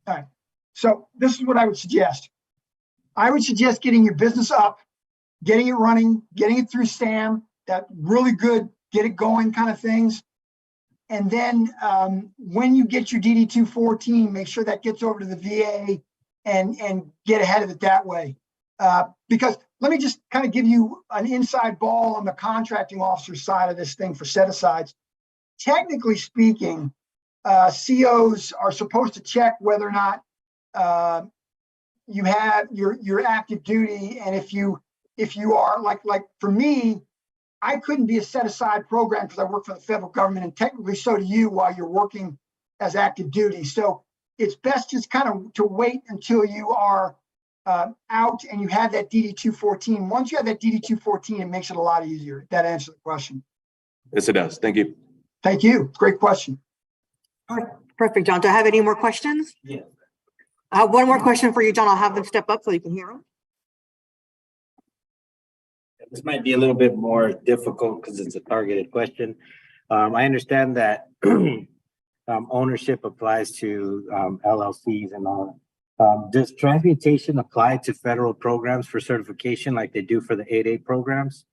All right. So this is what I would suggest. I would suggest getting your business up, getting it running, getting it through SAM, that really good, get it going kind of things. And then when you get your DD-214, make sure that gets over to the VA and get ahead of it that way. Because let me just kind of give you an inside ball on the contracting officer side of this thing for set-asides. Technically speaking, COs are supposed to check whether or not you have your active duty, and if you are like for me, I couldn't be a set-aside program because I work for the federal government, and technically so do you while you're working as active duty. So it's best just kind of to wait until you are out and you have that DD-214. Once you have that DD-214, it makes it a lot easier. That answers the question. Yes, it does. Thank you. Thank you. Great question. All right, perfect, John. Do I have any more questions? Yeah. I have one more question for you, John. I'll have them step up so you can hear them. This might be a little bit more difficult because it's a targeted question. I understand that ownership applies to LLCs and all. Does transmutation apply to federal programs for certification like they do for the 8A programs?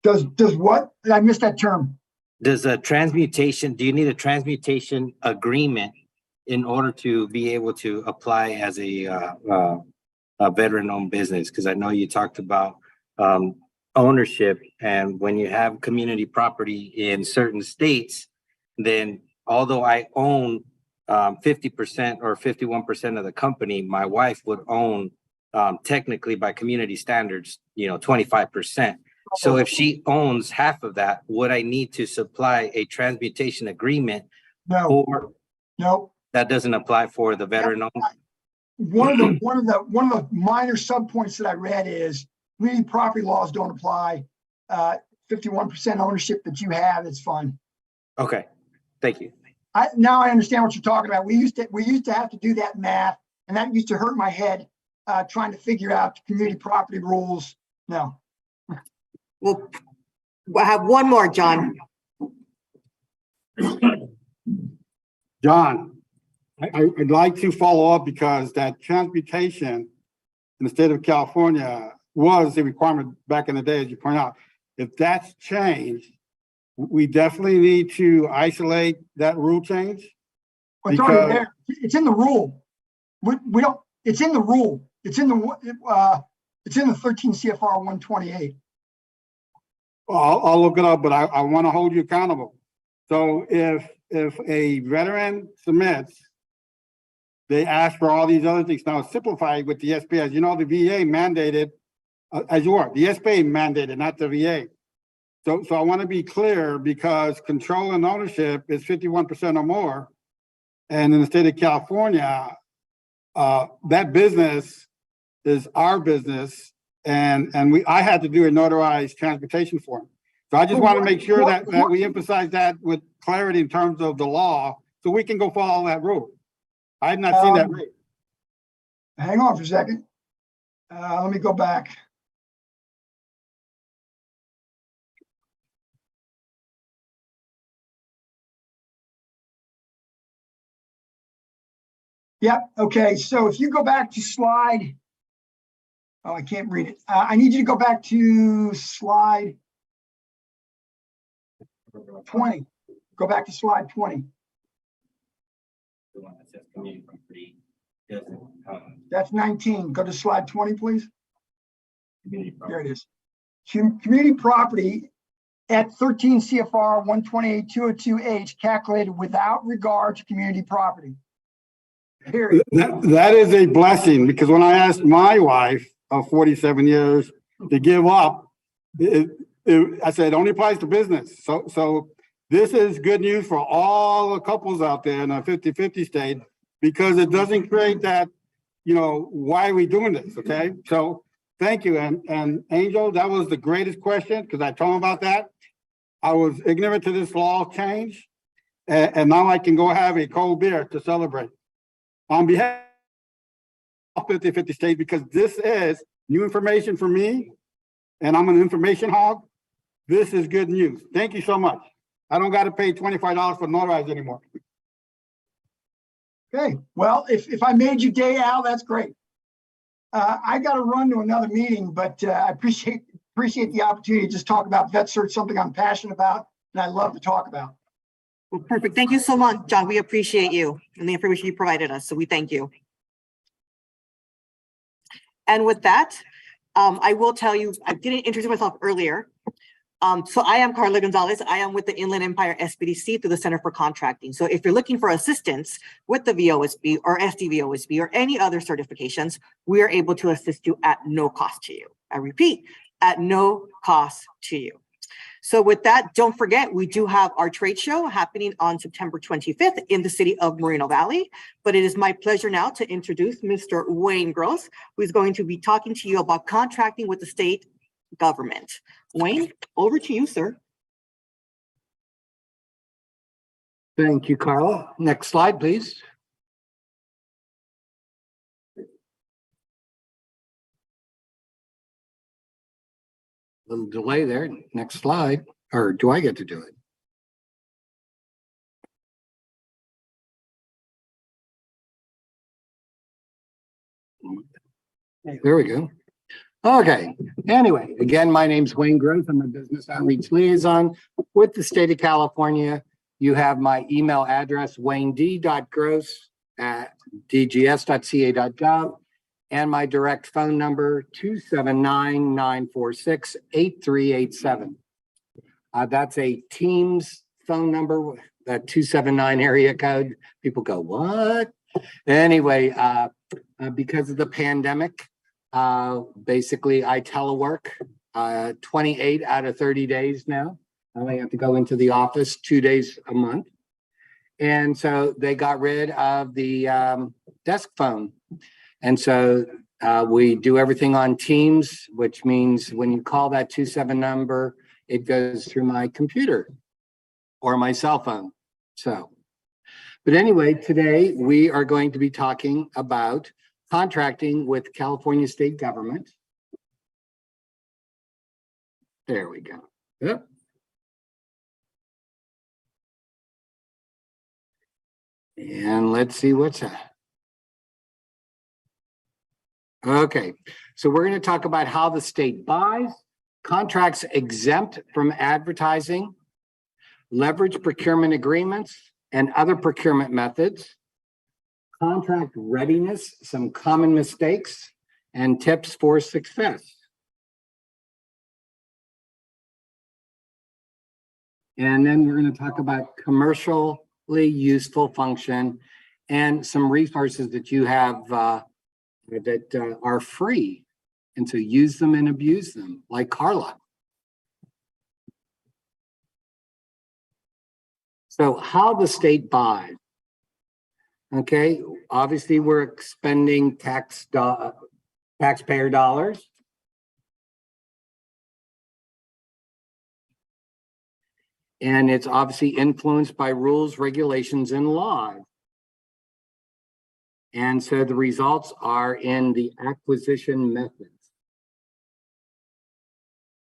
Does what? I missed that term. Does a transmutation, do you need a transmutation agreement in order to be able to apply as a veteran-owned business? Because I know you talked about ownership, and when you have community property in certain states, then although I own 50% or 51% of the company, my wife would own technically by community standards, 25%. So if she owns half of that, would I need to supply a transmutation agreement? No. Or No. that doesn't apply for the veteran owned? One of the minor subpoints that I read is community property laws don't apply. 51% ownership that you have, it's fine. Okay, thank you. Now I understand what you're talking about. We used to have to do that math, and that used to hurt my head trying to figure out community property rules. No. We'll have one more, John. John, I'd like to follow up because that transmutation in the state of California was a requirement back in the day, as you point out. If that's changed, we definitely need to isolate that rule change. It's already there. It's in the rule. We don't. It's in the rule. It's in the It's in the 13 CFR 128. I'll look it up, but I want to hold you accountable. So if a veteran submits, they ask for all these other things. Now it's simplified with the SBA. As you know, the VA mandated, as you are, the SBA mandated, not the VA. So I want to be clear because control and ownership is 51% or more. And in the state of California, that business is our business. And I had to do a notarized transportation form. So I just want to make sure that we emphasize that with clarity in terms of the law, so we can go follow that rule. I have not seen that rule. Hang on for a second. Let me go back. Yep. Okay. So if you go back to slide, oh, I can't read it. I need you to go back to slide 20. Go back to slide 20. The one that says community property doesn't, That's 19. Go to slide 20, please. community property. There it is. Community property at 13 CFR 128-202H calculated without regard to community property. Period. That is a blessing, because when I asked my wife of 47 years to give up, I said it only applies to business. So this is good news for all the couples out there in a 50-50 state, because it doesn't create that, why are we doing this? Okay. So thank you. And Angel, that was the greatest question, because I told him about that. I was ignorant to this law change, and now I can go have a cold beer to celebrate on behalf of 50-50 states, because this is new information for me, and I'm an information hog. This is good news. Thank you so much. I don't got to pay $25 for notarize anymore. Okay. Well, if I made your day, Al, that's great. I got to run to another meeting, but I appreciate the opportunity to just talk about vet search, something I'm passionate about and I love to talk about. Well, perfect. Thank you so much, John. We appreciate you and the information you provided us. So we thank you. And with that, I will tell you, I didn't introduce myself earlier. So I am Karla Gonzalez. I am with the Inland Empire SBDC through the Center for Contracting. So if you're looking for assistance with the VOSB or SDVOSB or any other certifications, we are able to assist you at no cost to you. I repeat, at no cost to you. So with that, don't forget, we do have our trade show happening on September 25th in the city of Moreno Valley. But it is my pleasure now to introduce Mr. Wayne Gross, who is going to be talking to you about contracting with the state government. Wayne, over to you, sir. Thank you, Karla. Next slide, please. Little delay there. Next slide. Or do I get to do it? There we go. Okay. Anyway, again, my name's Wayne Gross. I'm a business outreach liaison with the state of California. You have my email address, waynd.gross@dgs.ca.gov, and my direct phone number, 279-946-8387. That's a Teams phone number, that 279 area code. People go, what? Anyway, because of the pandemic, basically I telework 28 out of 30 days now. I only have to go into the office 2 days a month. And so they got rid of the desk phone. And so we do everything on Teams, which means when you call that 27 number, it goes through my computer or my cell phone. So, but anyway, today we are going to be talking about contracting with California state government. There we go. Yep. And let's see what's that. Okay, so we're going to talk about how the state buys, contracts exempt from advertising, leverage procurement agreements, and other procurement methods, contract readiness, some common mistakes, and tips for success. And then we're going to talk about commercially useful function and some resources that you have that are free. And so use them and abuse them, like Karla. So how the state buys. Okay, obviously we're expending taxpayer dollars. And it's obviously influenced by rules, regulations, and laws. And so the results are in the acquisition methods.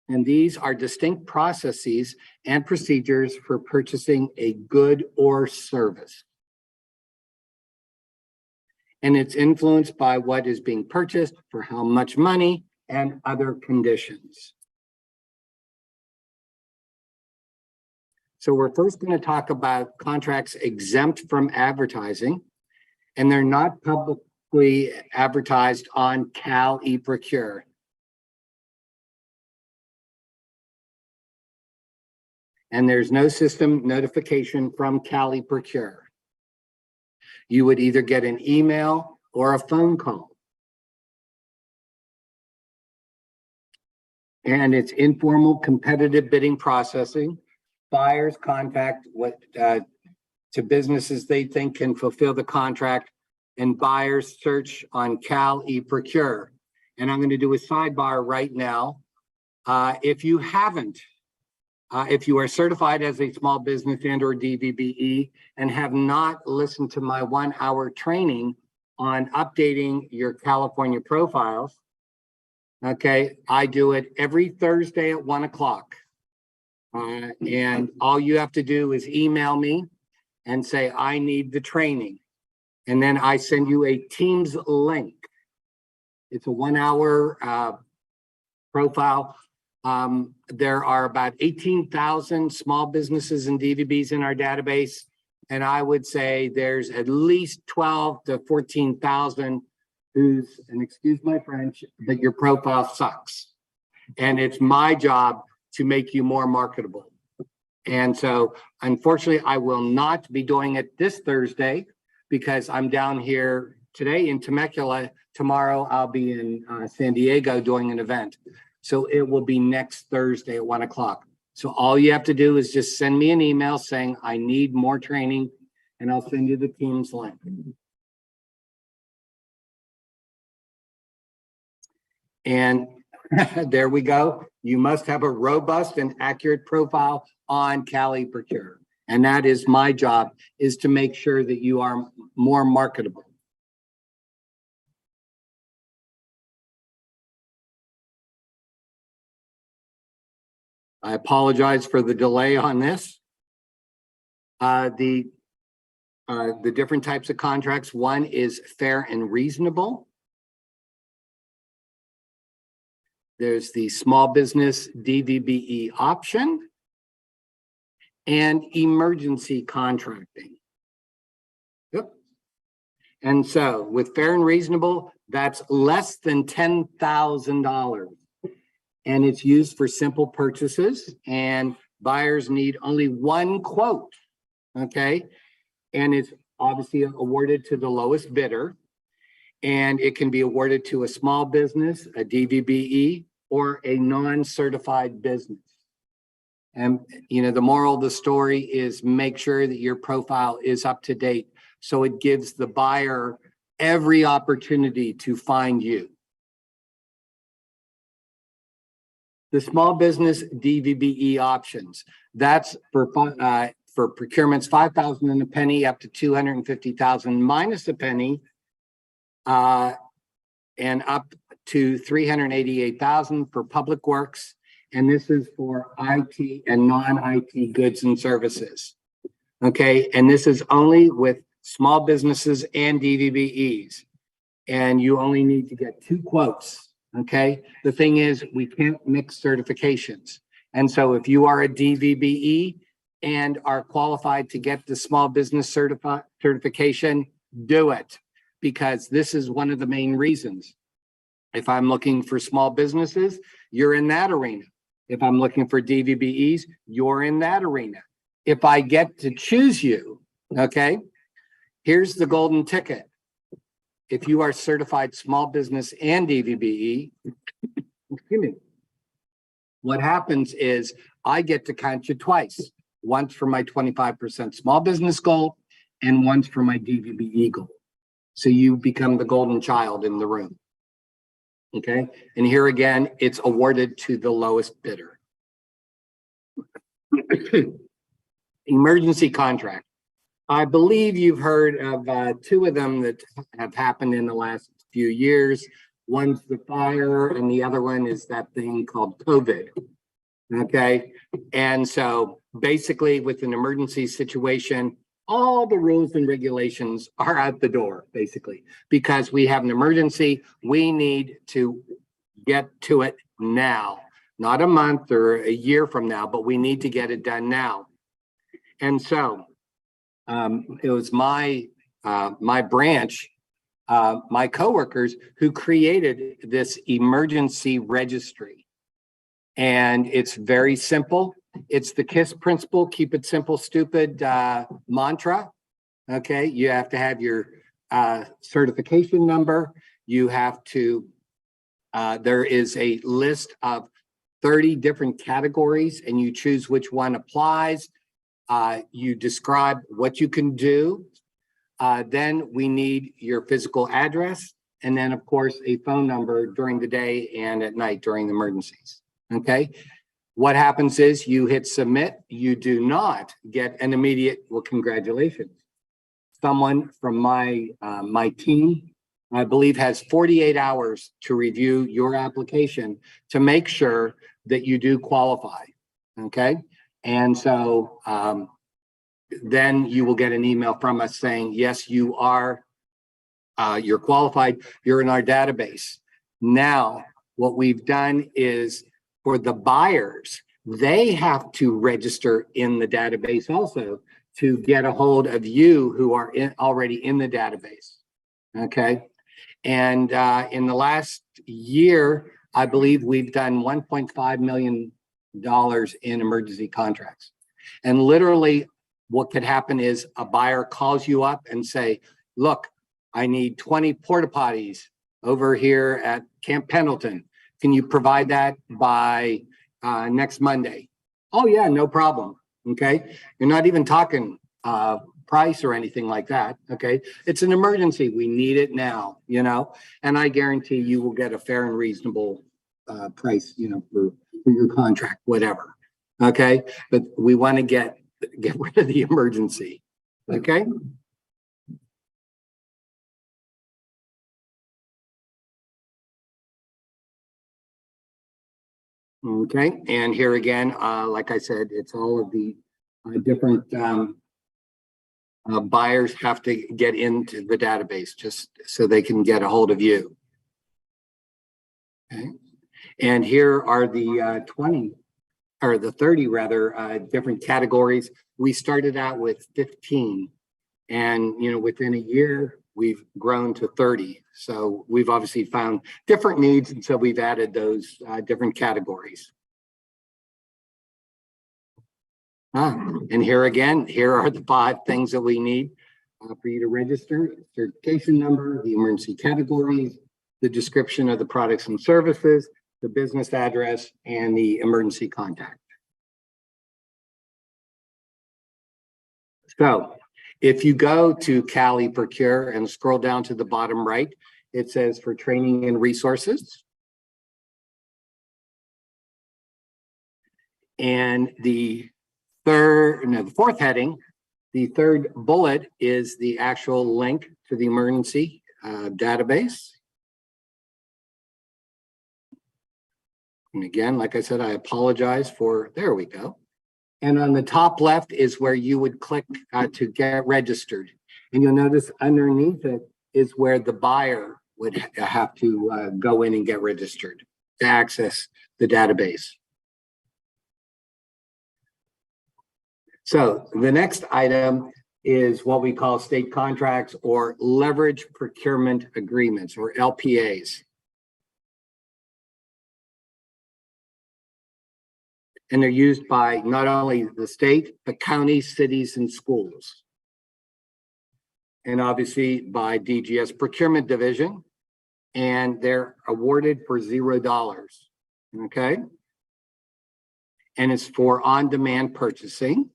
And these are distinct processes and procedures for purchasing a good or service. And it's influenced by what is being purchased, for how much money, and other conditions. So we're first going to talk about contracts exempt from advertising, and they're not publicly advertised on Cal eProcure. And there's no system notification from Cal eProcure. You would either get an email or a phone call. And it's informal competitive bidding processing. Buyers contact to businesses they think can fulfill the contract, and buyers search on Cal eProcure. And I'm going to do a sidebar right now. If you haven't, if you are certified as a small business and or DVBE and have not listened to my 1-hour training on updating your California profiles, okay, I do it every Thursday at 1 o'clock. And all you have to do is email me and say, I need the training. And then I send you a Teams link. It's a 1-hour profile. There are about 18,000 small businesses and DVBs in our database. And I would say there's at least 12 to 14,000 who's, and excuse my French, but your profile sucks. And it's my job to make you more marketable. And so unfortunately, I will not be doing it this Thursday because I'm down here today in Temecula. Tomorrow I'll be in San Diego doing an event. So it will be next Thursday at 1 o'clock. So all you have to do is just send me an email saying I need more training, and I'll send you the Teams link. And there we go. You must have a robust and accurate profile on Cal eProcure. And that is my job, is to make sure that you are more marketable. I apologize for the delay on this. The different types of contracts. One is fair and reasonable. There's the small business DVBE option and emergency contracting. Yep. And so with fair and reasonable, that's less than $10,000. And it's used for simple purchases, and buyers need only one quote, okay? And it's obviously awarded to the lowest bidder, and it can be awarded to a small business, a DVBE, or a non-certified business. And, you know, the moral of the story is make sure that your profile is up to date, so it gives the buyer every opportunity to find you. The small business DVBE options, that's for procurements 5,000 and a penny up to 250,000 minus a penny, and up to 388,000 for public works. And this is for IT and non-IT goods and services. Okay, and this is only with small businesses and DVBEs. And you only need to get 2 quotes. Okay, the thing is, we can't mix certifications. And so if you are a DVBE and are qualified to get the small business certification, do it, because this is one of the main reasons. If I'm looking for small businesses, you're in that arena. If I'm looking for DVBEs, you're in that arena. If I get to choose you, okay, here's the golden ticket. If you are certified small business and DVBE, excuse me, what happens is I get to count you twice, once for my 25% small business goal and once for my DVBE goal. So you become the golden child in the room. Okay, and here again, it's awarded to the lowest bidder. Emergency contract. I believe you've heard of two of them that have happened in the last few years. One's the fire and the other one is that thing called COVID. Okay, and so basically with an emergency situation, all the rules and regulations are out the door, basically, because we have an emergency. We need to get to it now, not a month or a year from now, but we need to get it done now. And so it was my branch, my coworkers who created this emergency registry. And it's very simple. It's the KISS principle, keep it simple, stupid mantra. Okay, you have to have your certification number. You have to, there is a list of 30 different categories and you choose which one applies. You describe what you can do. Then we need your physical address. And then of course, a phone number during the day and at night during the emergencies. Okay. What happens is you hit submit, you do not get an immediate, well, congratulations. Someone from my team, I believe, has 48 hours to review your application to make sure that you do qualify, okay? And so then you will get an email from us saying, yes, you are, you're qualified, you're in our database. Now, what we've done is, for the buyers, they have to register in the database also to get a hold of you who are already in the database, okay? And in the last year, I believe we've done $1.5 million in emergency contracts. And literally what could happen is a buyer calls you up and say, look, I need 20 porta potties over here at Camp Pendleton. Can you provide that by next Monday? Oh yeah, no problem. Okay. You're not even talking price or anything like that. Okay. It's an emergency. We need it now, you know, and I guarantee you will get a fair and reasonable price, you know, for your contract, whatever. Okay. But we want to get rid of the emergency. Okay. Okay, and here again, like I said, it's all of the different buyers have to get into the database just so they can get a hold of you. Okay, and here are the 20 or the 30 rather different categories. We started out with 15, and you know, within a year we've grown to 30. So we've obviously found different needs, and so we've added those different categories. And here again, here are the 5 things that we need for you to register: certification number, the emergency categories, the description of the products and services, the business address, and the emergency contact. So if you go to Cali Procure and scroll down to the bottom right, it says for training and resources. And the fourth heading, the third bullet is the actual link to the emergency database. And again, like I said, I apologize for, there we go. And on the top left is where you would click to get registered. And you'll notice underneath it is where the buyer would have to go in and get registered to access the database. So the next item is what we call state contracts or leverage procurement agreements, or LPAs. And they're used by not only the state, but counties, cities, and schools. And obviously by DGS Procurement Division, and they're awarded for $0, okay? And it's for on-demand purchasing.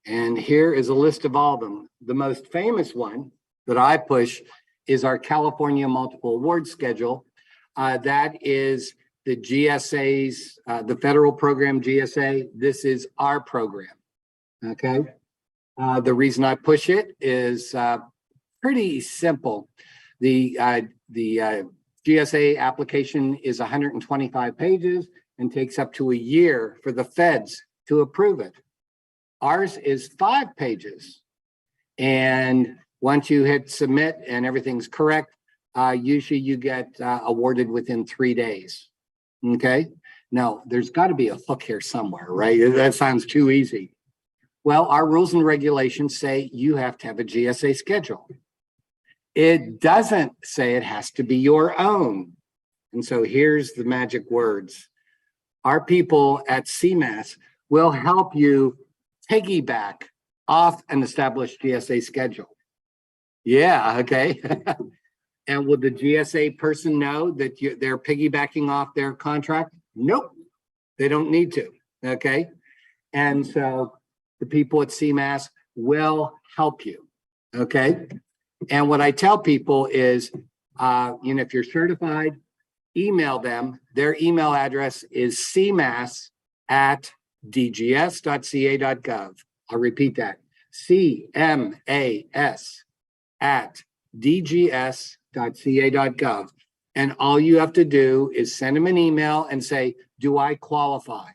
And here is a list of all of them. The most famous one that I push is our California Multiple Award Schedule. That is the GSA's, the federal program GSA. This is our program, okay? The reason I push it is pretty simple. The GSA application is 125 pages and takes up to a year for the feds to approve it. Ours is 5 pages. And once you hit submit and everything's correct, usually you get awarded within 3 days. Okay. Now there's got to be a hook here somewhere, right? That sounds too easy. Well, our rules and regulations say you have to have a GSA schedule. It doesn't say it has to be your own. And so here's the magic words. Our people at CMAS will help you piggyback off an established GSA schedule. Yeah, okay. And will the GSA person know that they're piggybacking off their contract? Nope, they don't need to, okay? And so the people at CMAS will help you, okay? And what I tell people is, if you're certified, email them. Their email address is cmas@dgs.ca.gov. I'll repeat that, cmas@dgs.ca.gov. And all you have to do is send them an email and say, do I qualify?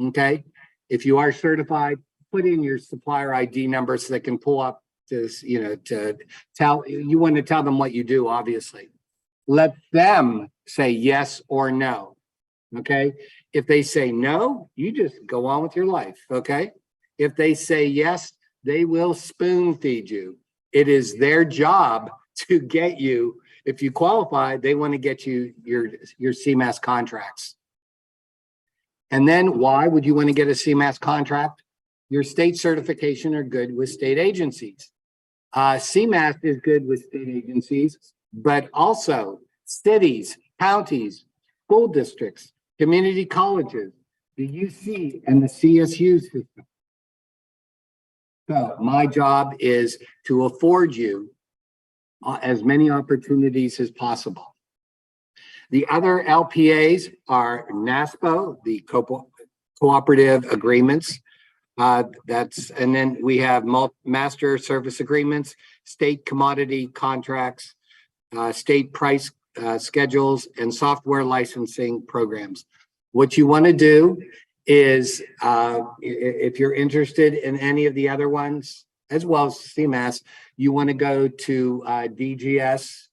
Okay. If you are certified, put in your supplier ID number so they can pull up this, to tell, you want to tell them what you do, obviously. Let them say yes or no. Okay. If they say no, you just go on with your life. Okay. If they say yes, they will spoon feed you. It is their job to get you. If you qualify, they want to get you your CMAS contracts. And then why would you want to get a CMAS contract? Your state certification are good with state agencies. CMAS is good with state agencies, but also cities, counties, school districts, community colleges, the UC and the CSU system. So my job is to afford you as many opportunities as possible. The other LPAs are NASPO, the cooperative agreements. And then we have master service agreements, state commodity contracts, state price schedules, and software licensing programs. What you want to do is, if you're interested in any of the other ones, as well as CMAS, you want to go to DGS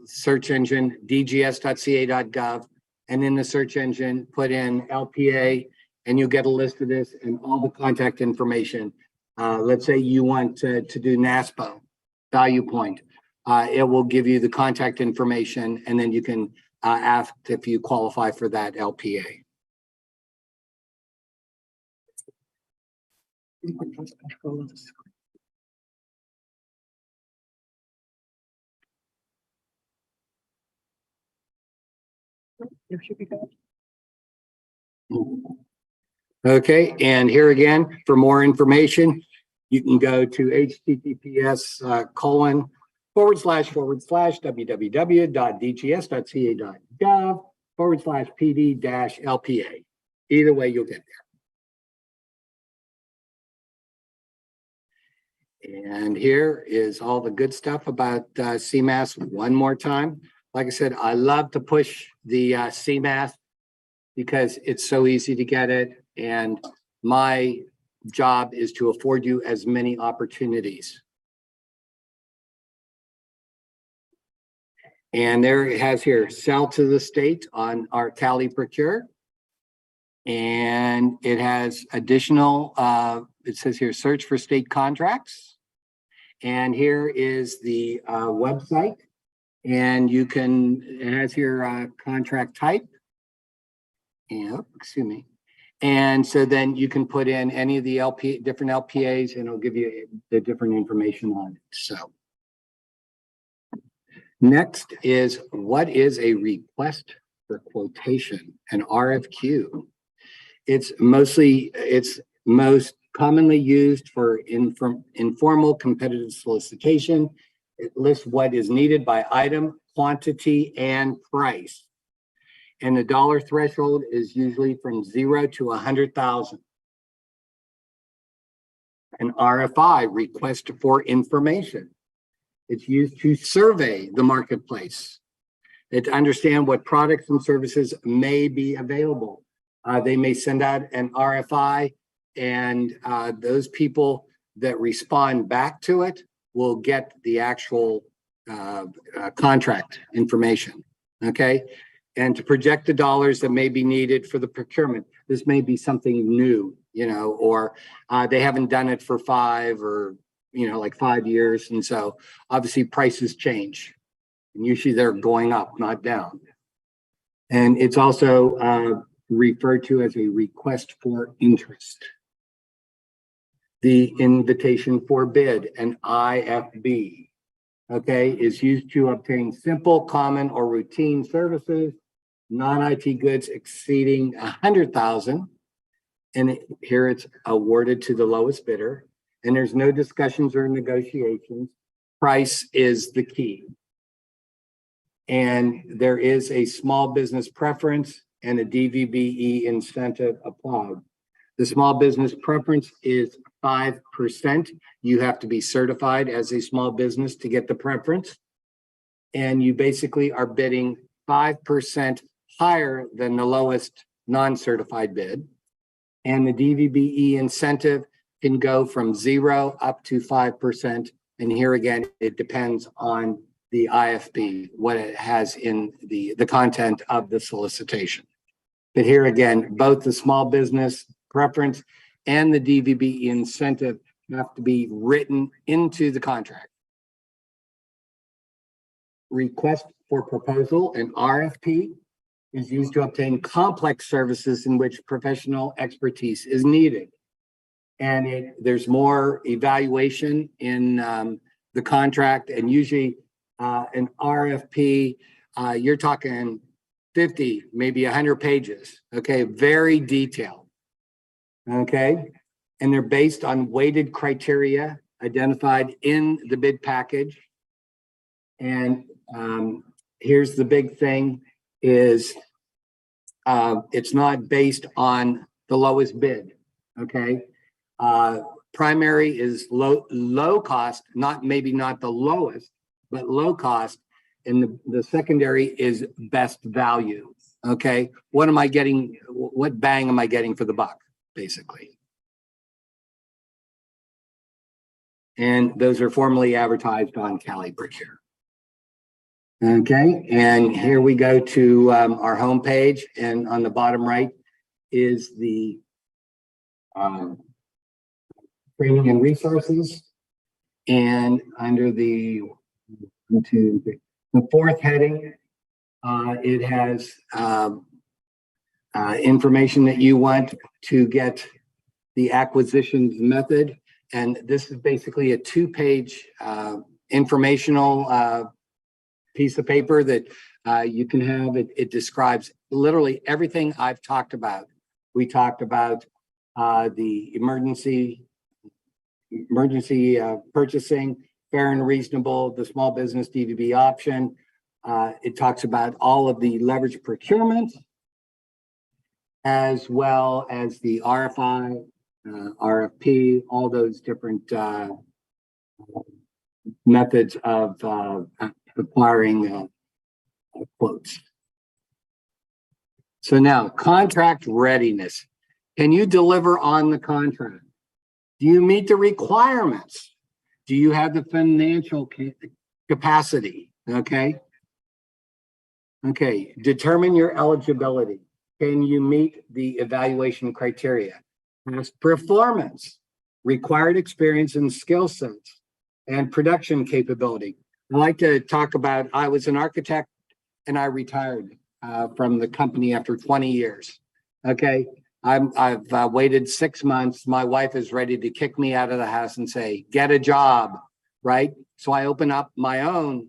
search engine, dgs.ca.gov, and in the search engine, put in LPA, and you'll get a list of this and all the contact information. Let's say you want to do NASPO, Value Point. It will give you the contact information, and then you can ask if you qualify for that LPA. Okay, and here again, for more information, you can go to https://www.dgs.ca.gov/PD-LPA. Either way, you'll get there. And here is all the good stuff about CMAS one more time. Like I said, I love to push the CMAS because it's so easy to get it. And my job is to afford you as many opportunities. And there it has here, sell to the state on our Tally Procure. And it has additional, it says here, search for state contracts. And here is the website. And you can, it has here contract type. Yeah, excuse me. And so then you can put in any of the different LPAs and it'll give you the different information on it. So next is, what is a request for quotation, an RFQ? It's most commonly used for informal competitive solicitation. It lists what is needed by item, quantity, and price. And the dollar threshold is usually from 0 to 100,000. An RFI, request for information. It's used to survey the marketplace and to understand what products and services may be available. They may send out an RFI, and those people that respond back to it will get the actual contract information, okay? And to project the dollars that may be needed for the procurement. This may be something new, you know, or they haven't done it for 5 or, you know, like 5 years. And so obviously prices change. And usually they're going up, not down. And it's also referred to as a request for interest. The invitation for bid, an IFB, okay, is used to obtain simple, common, or routine services, non-IT goods exceeding 100,000. And here it's awarded to the lowest bidder. And there's no discussions or negotiations. Price is the key. And there is a small business preference and a DVBE incentive applied. The small business preference is 5%. You have to be certified as a small business to get the preference. And you basically are bidding 5% higher than the lowest non-certified bid. And the DVBE incentive can go from 0 up to 5%. And here again, it depends on the IFB, what it has in the content of the solicitation. But here again, both the small business preference and the DVB incentive have to be written into the contract. Request for proposal, an RFP, is used to obtain complex services in which professional expertise is needed. And there's more evaluation in the contract, and usually an RFP, you're talking 50, maybe 100 pages, okay? Very detailed, okay? And they're based on weighted criteria identified in the bid package. And here's the big thing is it's not based on the lowest bid, okay? Primary is low cost, maybe not the lowest, but low cost. And the secondary is best value, okay? What am I getting, what bang am I getting for the buck, basically? And those are formally advertised on Cali Procure. Okay, and here we go to our homepage, and on the bottom right is the training and resources. And under the fourth heading, it has information that you want to get the acquisitions method. And this is basically a 2-page informational piece of paper that you can have. It describes literally everything I've talked about. We talked about the emergency purchasing, fair and reasonable, the small business DVB option. It talks about all of the leverage procurement, as well as the RFI, RFP, all those different methods of acquiring quotes. So now, contract readiness. Can you deliver on the contract? Do you meet the requirements? Do you have the financial capacity? Okay. Okay, determine your eligibility. Can you meet the evaluation criteria? Past performance, required experience and skill sets, and production capability. I like to talk about, I was an architect and I retired from the company after 20 years. Okay. I've waited 6 months. My wife is ready to kick me out of the house and say, get a job, right? So I open up my own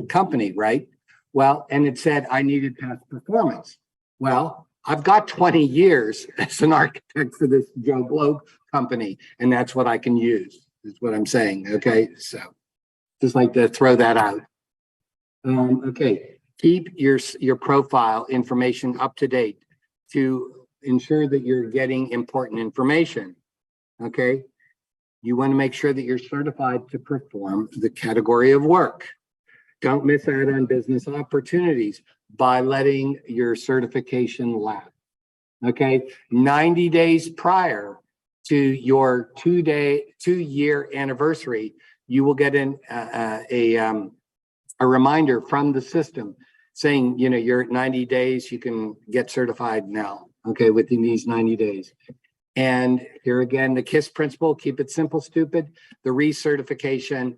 company, right? Well, and it said I needed past performance. Well, I've got 20 years as an architect for this Joe Blow company, and that's what I can use, is what I'm saying. Okay, so just like to throw that out. Okay, keep your profile information up to date to ensure that you're getting important information. Okay, you want to make sure that you're certified to perform the category of work. Don't miss out on business opportunities by letting your certification lapse. Okay, 90 days prior to your two-year anniversary, you will get a reminder from the system saying, you know, you're at 90 days, you can get certified now. Okay, within these 90 days. And here again, the KISS principle, keep it simple, stupid. The recertification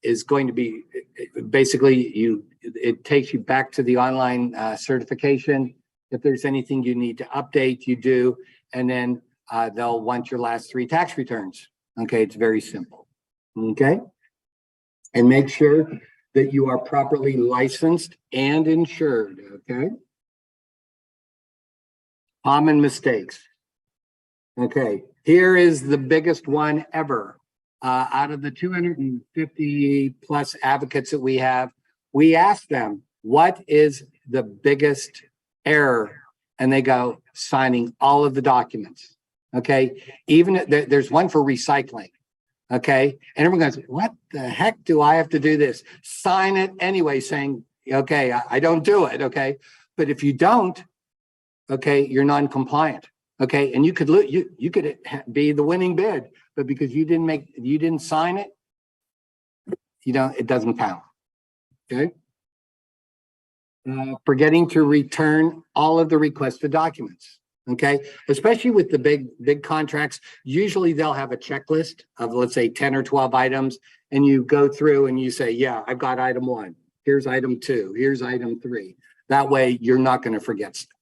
is going to be basically it takes you back to the online certification. If there's anything you need to update, you do, and then they'll want your last 3 tax returns. Okay, it's very simple. Okay, and make sure that you are properly licensed and insured. Okay, common mistakes. Okay, here is the biggest one ever. Out of the 250 plus advocates that we have, we ask them, what is the biggest error? And they go, signing all of the documents. Okay, even there's one for recycling. Okay, and everyone goes, what the heck do I have to do this? Sign it anyway, saying, okay, I don't do it. Okay, but if you don't, okay, you're non-compliant. Okay, and you could be the winning bid, but because you didn't sign it, it doesn't count. Okay. Forgetting to return all of the requested documents. Okay, especially with the big contracts, usually they'll have a checklist of, let's say, 10 or 12 items, and you go through and you say, yeah, I've got item 1. Here's item 2. Here's item 3. That way, you're not going to forget stuff.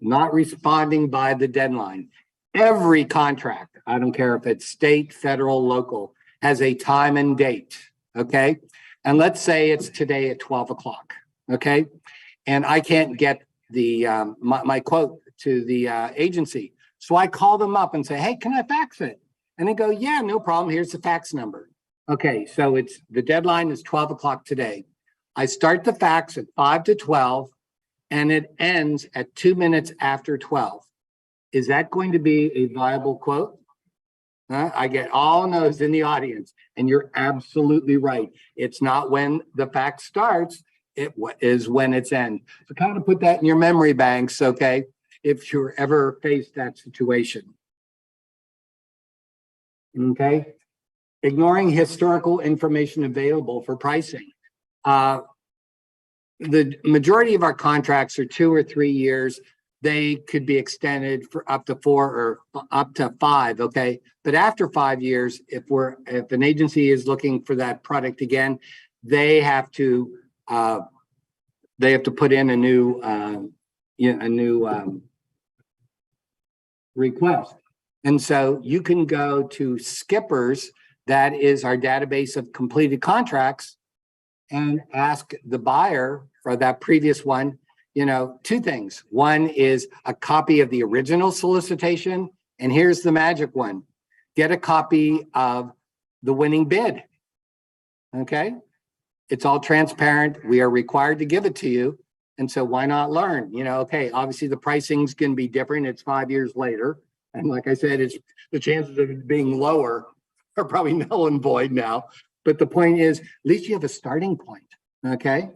Not responding by the deadline. Every contract, I don't care if it's state, federal, local, has a time and date. Okay, and let's say it's today at 12 o'clock. Okay, and I can't get the my quote to the agency, so I call them up and say, hey, can I fax it? And they go, yeah, no problem. Here's the fax number. Okay, so the deadline is 12 o'clock today. I start the fax at 5 to 12. And it ends at 2 minutes after 12. Is that going to be a viable quote? I get all no's in the audience, and you're absolutely right. It's not when the fax starts, it is when it's end. So kind of put that in your memory banks, okay, if you're ever faced that situation. Okay, ignoring historical information available for pricing. The majority of our contracts are 2 or 3 years. They could be extended for up to 4 or up to 5. Okay, but after 5 years, if an agency is looking for that product again, they have to put in a new request. And so you can go to Skippers, that is our database of completed contracts, and ask the buyer for that previous one, 2 things. One is a copy of the original solicitation, and here's the magic one. Get a copy of the winning bid. Okay? It's all transparent. We are required to give it to you. And so why not learn? Okay, obviously the pricing's going to be different. It's 5 years later. And like I said, it's the chances of it being lower are probably null and void now. But the point is, at least you have a starting point. Okay?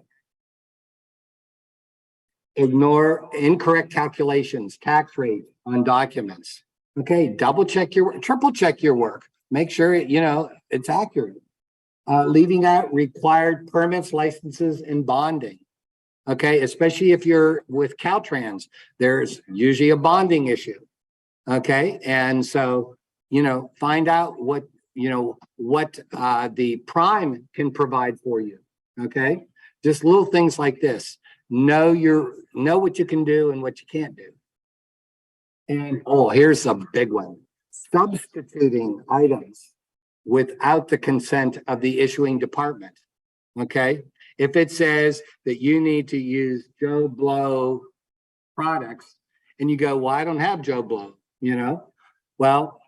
Ignore incorrect calculations, tax rate on documents. Okay, triple check your work. Make sure it's accurate. Leaving out required permits, licenses, and bonding. Okay, especially if you're with Caltrans, there's usually a bonding issue. Okay, and so find out what what the prime can provide for you. Okay, just little things like this. Know what you can do and what you can't do. And here's a big one: substituting items without the consent of the issuing department. Okay, if it says that you need to use Joe Blow products, and you go, well, I don't have Joe Blow, well,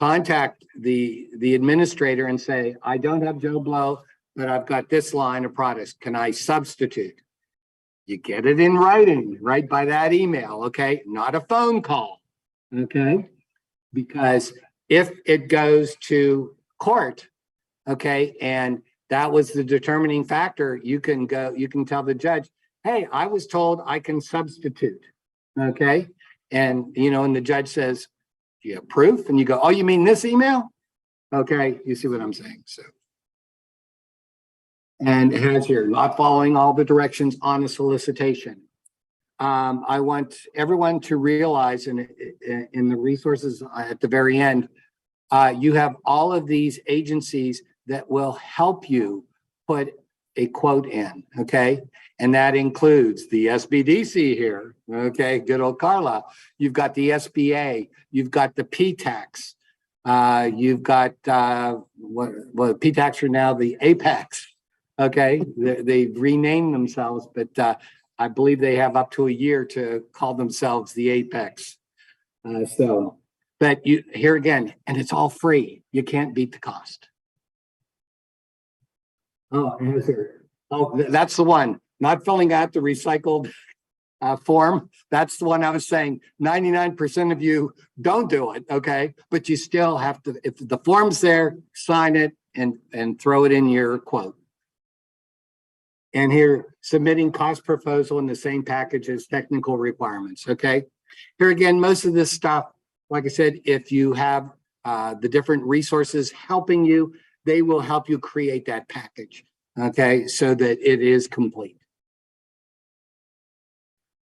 contact the administrator and say, I don't have Joe Blow, but I've got this line of products. Can I substitute? You get it in writing, right by that email, okay? Not a phone call, okay? Because if it goes to court, okay, and that was the determining factor, you can tell the judge, hey, I was told I can substitute, okay? And, and the judge says, do you have proof? And you go, oh, you mean this email? Okay, you see what I'm saying, so. And it has here, not following all the directions on a solicitation. I want everyone to realize in the resources at the very end, you have all of these agencies that will help you put a quote in, okay? And that includes the SBDC here, okay? Good old Karla. You've got the SBA, you've got the PTAX, you've got, PTAX are now the Apex, okay? They've renamed themselves, but I believe they have up to a year to call themselves the Apex. But here again, and it's all free. You can't beat the cost. That's the one. Not filling out the recycled form. That's the one I was saying. 99% of you don't do it, okay? But you still have to, if the form's there, sign it and throw it in your quote. And here, submitting cost proposal in the same package as technical requirements, okay? Here again, most of this stuff, like I said, if you have the different resources helping you, they will help you create that package, okay? So that it is complete.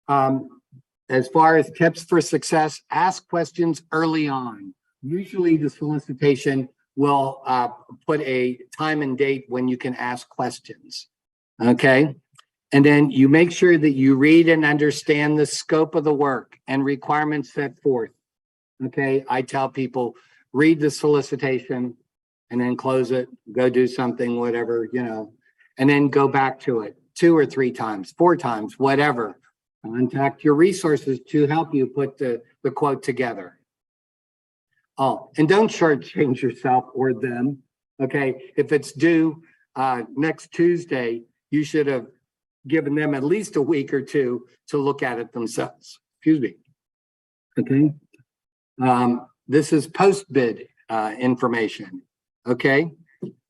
As far as tips for success, ask questions early on. Usually the solicitation will put a time and date when you can ask questions, okay? And then you make sure that you read and understand the scope of the work and requirements set forth, okay? I tell people, read the solicitation and then close it, go do something, whatever, and then go back to it 2 or 3 times, 4 times, whatever. Contact your resources to help you put the quote together. Oh, and don't shortchange yourself or them, okay? If it's due next Tuesday, you should have given them at least a week or 2 to look at it themselves. Excuse me. Okay. This is post-bid information, okay?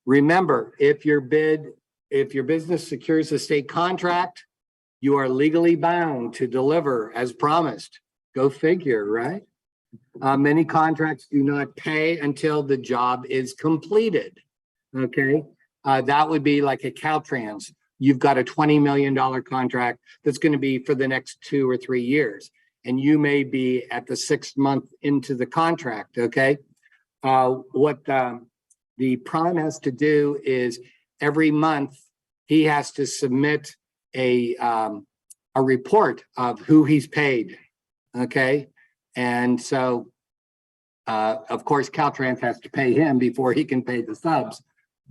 Remember, if your business secures a state contract, you are legally bound to deliver as promised. Go figure, right? Many contracts do not pay until the job is completed, okay? That would be like a Caltrans. You've got a $20 million contract that's going to be for the next 2 or 3 years. And you may be at the 6th month into the contract, okay? What the prime has to do is every month he has to submit a report of who he's paid, okay? And so, of course, Caltrans has to pay him before he can pay the subs.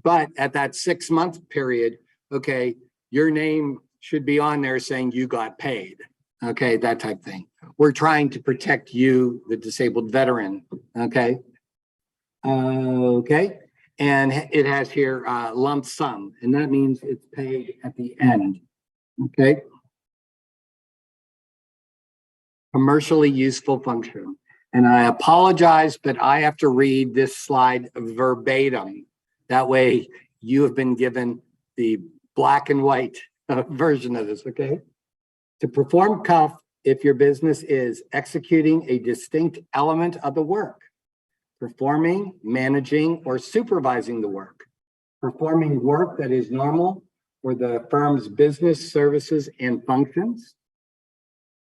But at that 6-month period, okay, your name should be on there saying you got paid, okay, that type of thing. We're trying to protect you, the disabled veteran, okay? Okay, and it has here lump sum, and that means it's paid at the end, okay? Commercially useful function. And I apologize, but I have to read this slide verbatim. That way you have been given the black and white version of this, okay? To perform CUF, if your business is executing a distinct element of the work, performing, managing, or supervising the work, performing work that is normal for the firm's business, services, and functions,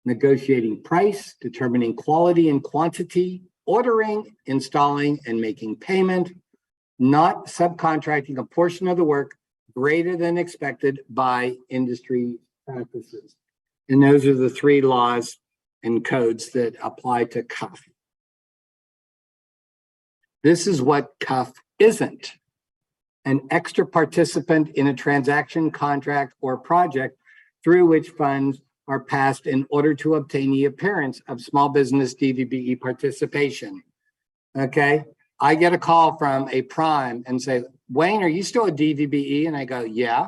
negotiating price, determining quality and quantity, ordering, installing, and making payment, not subcontracting a portion of the work greater than expected by industry practices. And those are the 3 laws and codes that apply to CUF. This is what CUF isn't: an extra participant in a transaction, contract, or project through which funds are passed in order to obtain the appearance of small business DVBE participation. Okay, I get a call from a prime and say, Wayne, are you still a DVBE? And I go, yeah.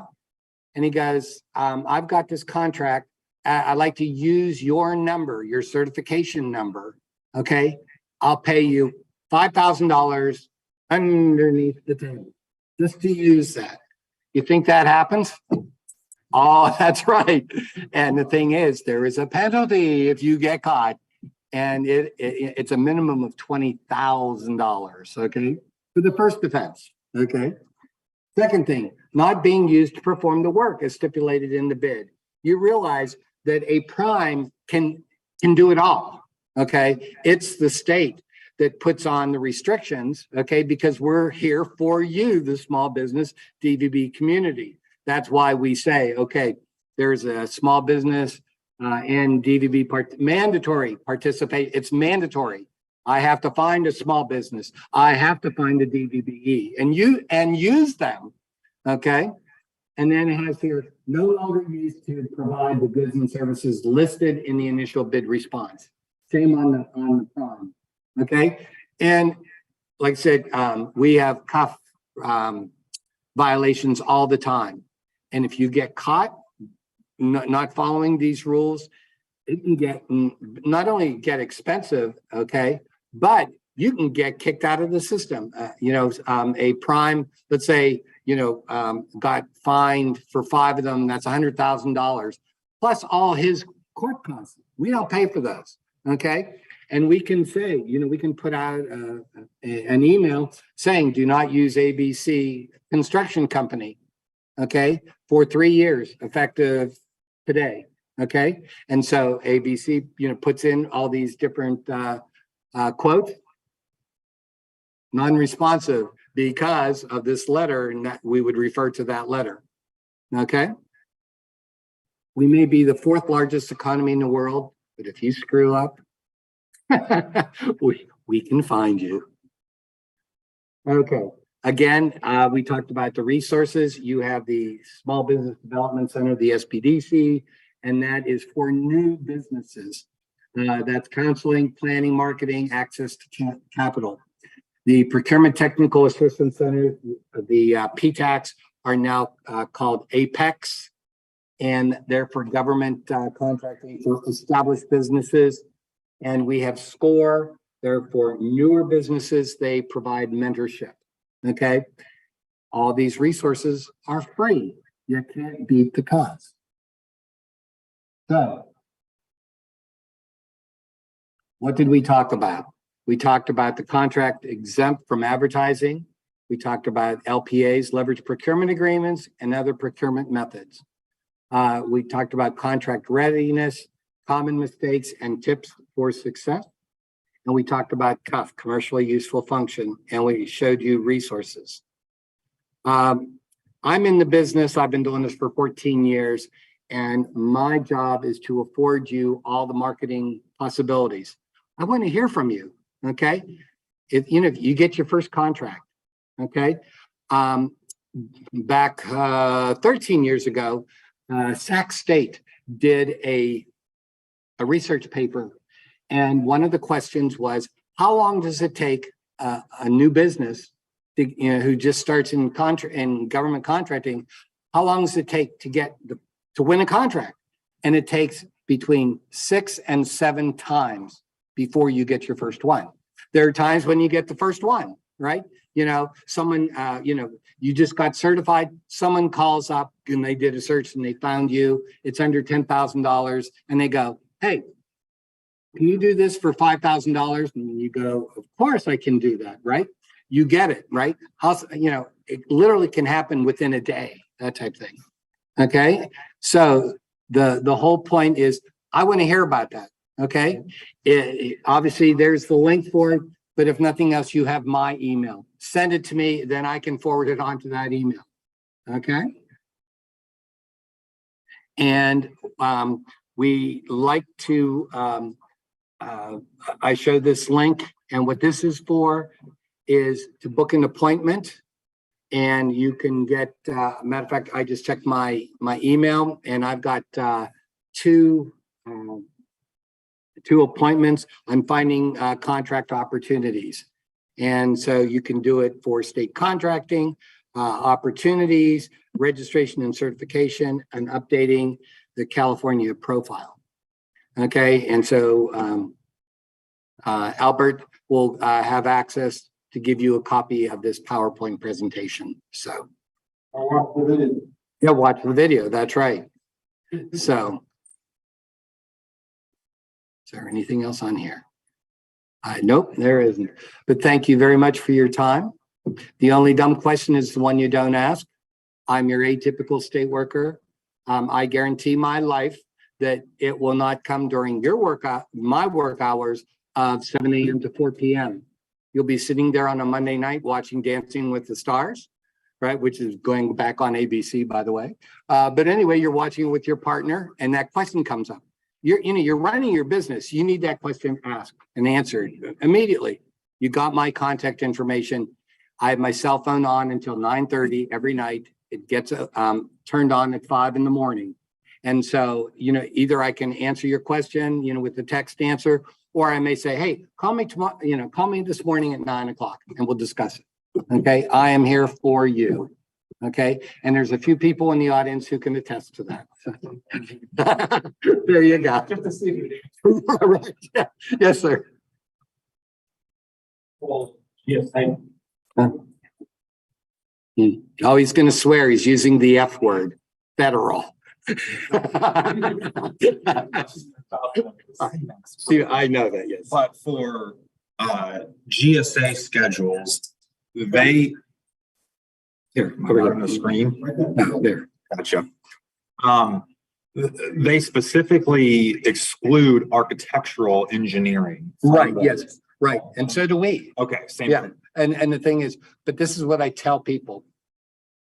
And he goes, I've got this contract. I'd like to use your number, your certification number. Okay, I'll pay you $5,000 underneath the table just to use that. You think that happens? Oh, that's right. And the thing is, there is a penalty if you get caught, and it's a minimum of $20,000. Okay, for the first offense. Okay. Second thing, not being used to perform the work as stipulated in the bid. You realize that a prime can do it all. Okay, it's the state that puts on the restrictions. Okay, because we're here for you, the small business DVB community. That's why we say, okay, there's a small business and DVB mandatory participate. It's mandatory. I have to find a small business. I have to find a DVBE and use them. Okay. And then it has here, no longer used to provide the goods and services listed in the initial bid response. Same on the prime. Okay. And like I said, we have CUF violations all the time. And if you get caught not following these rules, it can get not only get expensive, okay, but you can get kicked out of the system. A prime, let's say, got fined for 5 of them. That's $100,000 plus all his court costs. We don't pay for those, okay? And we can say, we can put out an email saying, do not use ABC Construction Company, okay, for 3 years, effective today, okay? And so ABC, puts in all these different quotes, non-responsive because of this letter, and that we would refer to that letter, okay? We may be the 4th largest economy in the world, but if you screw up, we can find you. Okay. Again, we talked about the resources. You have the Small Business Development Center, the SBDC, and that is for new businesses. That's counseling, planning, marketing, access to capital. The Procurement Technical Assistance Center, the PTACs, are now called APEX, and they're for government contracting for established businesses. And we have SCORE, they're for newer businesses. They provide mentorship. Okay, all these resources are free. You can't beat the cost. So, what did we talk about? We talked about the contract exempt from advertising. We talked about LPAs, leverage procurement agreements, and other procurement methods. We talked about contract readiness, common mistakes, and tips for success. And we talked about CUF, commercially useful function, and we showed you resources. I'm in the business. I've been doing this for 14 years, and my job is to afford you all the marketing possibilities. I want to hear from you, okay? If you get your first contract, okay? Back 13 years ago, Sac State did a research paper. And one of the questions was, how long does it take a new business to, who just starts in government contracting? How long does it take to win a contract? And it takes between 6 and 7 times before you get your first one. There are times when you get the first one, right? Someone, you just got certified. Someone calls up and they did a search and they found you. It's under $10,000, and they go, hey, can you do this for $5,000? And you go, of course I can do that, right? You get it, right? It literally can happen within a day, that type of thing. Okay, so the whole point is I want to hear about that. Okay, obviously there's the link for it. But if nothing else, you have my email. Send it to me, then I can forward it on to that email. Okay? And we like to, I show this link, and what this is for is to book an appointment. And you can get, matter of fact, I just checked my email, and I've got two appointments on finding contract opportunities. And so you can do it for state contracting, opportunities, registration and certification, and updating the California profile. Okay, and so Albert will have access to give you a copy of this PowerPoint presentation. So I'll watch the video. yeah, watch the video. That's right. So is there anything else on here? Nope, there isn't. But thank you very much for your time. The only dumb question is the one you don't ask. I'm your atypical state worker. I guarantee my life that it will not come during your my work hours of 7 a.m. to 4 p.m. You'll be sitting there on a Monday night watching Dancing with the Stars, right? Which is going back on ABC, by the way. But anyway, you're watching it with your partner, and that question comes up. You're running your business. You need that question asked and answered immediately. You got my contact information. I have my cell phone on until 9:30 every night. It gets turned on at 5 in the morning. And so, either I can answer your question, with the text answer, or I may say, hey, call me tomorrow, call me this morning at 9 o'clock and we'll discuss it. Okay. I am here for you. Okay. And there's a few people in the audience who can attest to that. There you go. Just to see. Right. Yeah. Yes, sir. Well, yes, Oh, he's going to swear. He's using the F word, federal. See, I know that, yes. But for GSA schedules, they Here, over on the here. screen. No, there. Gotcha. They specifically exclude architectural engineering. from Right, those. yes, right. And so do we. Okay, same Yeah. thing. And the thing is, but this is what I tell people.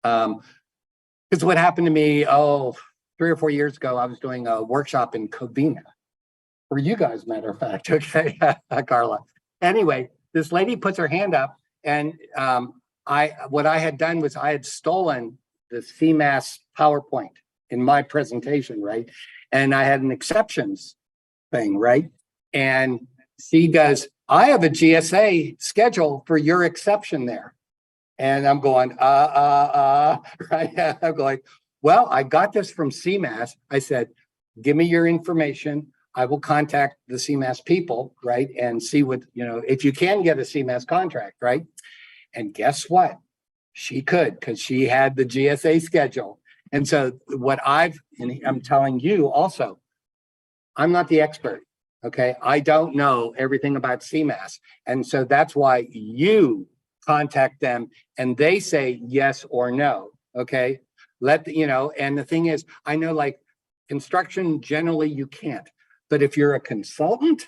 Because what happened to me, 3 or 4 years ago, I was doing a workshop in Covina, for you guys, matter of fact, okay, Karla. Anyway, this lady puts her hand up, and what I had done was I had stolen the CMAS PowerPoint in my presentation, right? And I had an exceptions thing, right? And she goes, I have a GSA schedule for your exception there. And I'm going, right? I'm going, well, I got this from CMAS. I said, give me your information. I will contact the CMAS people, right? And see what, if you can get a CMAS contract, right? And guess what? She could, because she had the GSA schedule. And so and I'm telling you also, I'm not the expert, okay? I don't know everything about CMAS. And so that's why you contact them and they say yes or no, okay? And the thing is, I know like construction, generally you can't, but if you're a consultant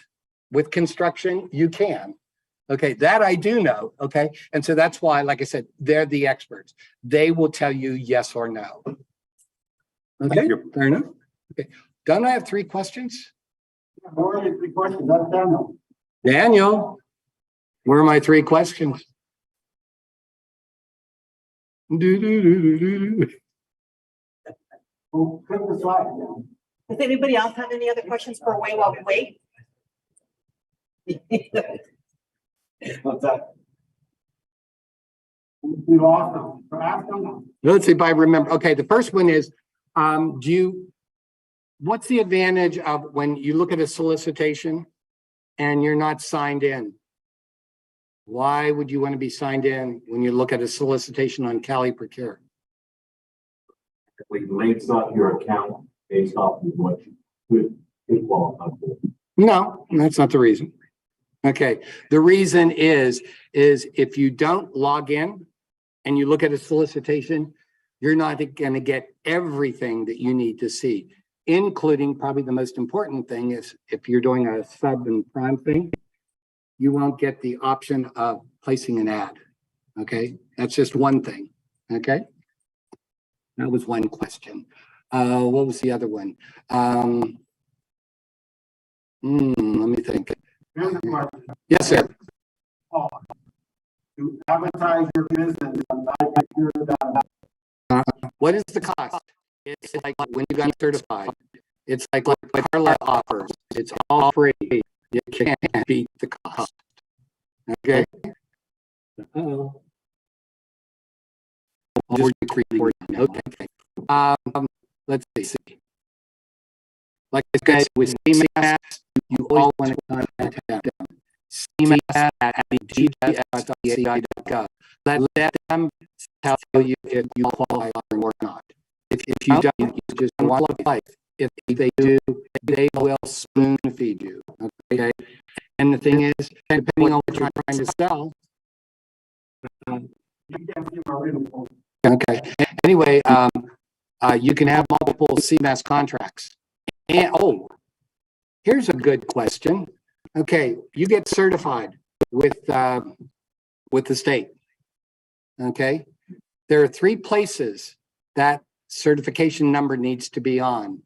with construction, you can. Okay, that I do know, okay? And so that's why, like I said, they're the experts. They will tell you yes or no. Okay, fair enough. Okay, don't I have 3 questions? That's Daniel. Daniel, where are my 3 questions? Well, click the slide down. Does anybody else have any other questions for Wayne while we wait? What's that? We lost them. Ask them. Let's see if I remember. Okay, the first one is, what's the advantage of when you look at a solicitation and you're not signed in? Why would you want to be signed in when you look at a solicitation on Cali Procure? It links up your account based off of what you could qualify for. No, that's not the reason. Okay, the reason is if you don't log in and you look at a solicitation, you're not going to get everything that you need to see, including probably the most important thing is if you're doing a sub and prime thing, you won't get the option of placing an ad. Okay, that's just one thing. Okay, that was one question. What was the other one? Let me think. Here's the question. Yes, sir. To advertise your business on What is the cost? It's like when you got certified. It's like what Karla offers. It's all free. You can't beat the cost. Okay. Uh-oh. We're recording. Okay. Let's see. Like I said, with CMAS, you always want to contact them. CMAS@dgs.gov. Let them tell you if you qualify or not. If you don't, you just want life. If they do, they will spoon feed you. Okay. And the thing is, depending on what you're trying to sell. Okay. Anyway, you can have multiple CMAS contracts. And here's a good question. Okay, you get certified with the state. Okay, there are 3 places that certification number needs to be on.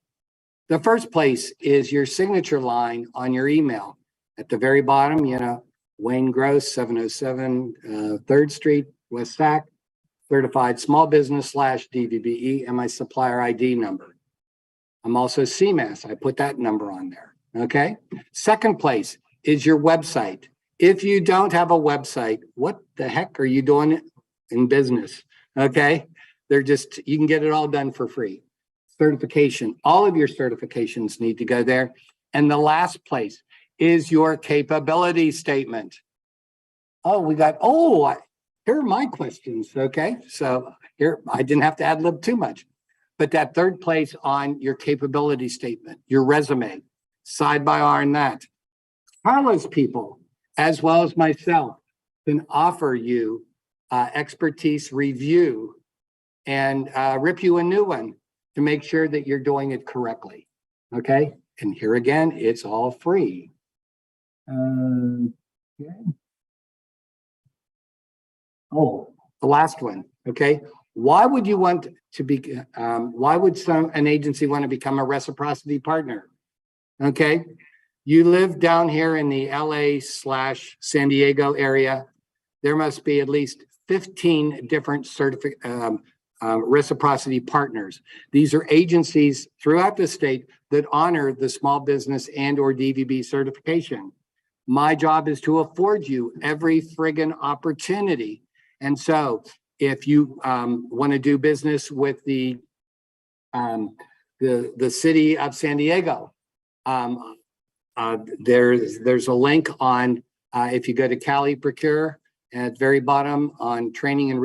The first place is your signature line on your email. At the very bottom, Wayne Gross, 707 3rd Street, West Sac, certified small business /DVBE, and my supplier ID number. I'm also CMAS. I put that number on there. Okay. Second place is your website. If you don't have a website, what the heck are you doing in business? Okay. You can get it all done for free. Certification. All of your certifications need to go there. And the last place is your capability statement. Here are my questions. Okay. So here, I didn't have to ad lib too much. But that third place on your capability statement, your resume, side by on that, Karla's people, as well as myself, can offer you expertise review and rip you a new one to make sure that you're doing it correctly. Okay. And here again, it's all free. Okay. The last one. Okay. Why would you want to be, why would an agency want to become a reciprocity partner? Okay. You live down here in the LA/San Diego area. There must be at least 15 different reciprocity partners. These are agencies throughout the state that honor the small business and/or DVB certification. My job is to afford you every friggin' opportunity. And so if you want to do business with the city of San Diego, there's a link on, if you go to Cali Procure, at the very bottom on training and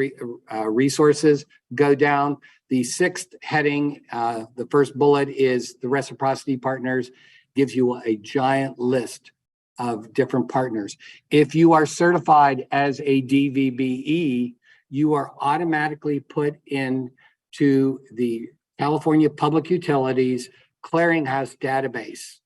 resources, go down. The 6th heading, the first bullet is the reciprocity partners, gives you a giant list of different partners. If you are certified as a DVBE, you are automatically put into the California Public Utilities Clearinghouse database,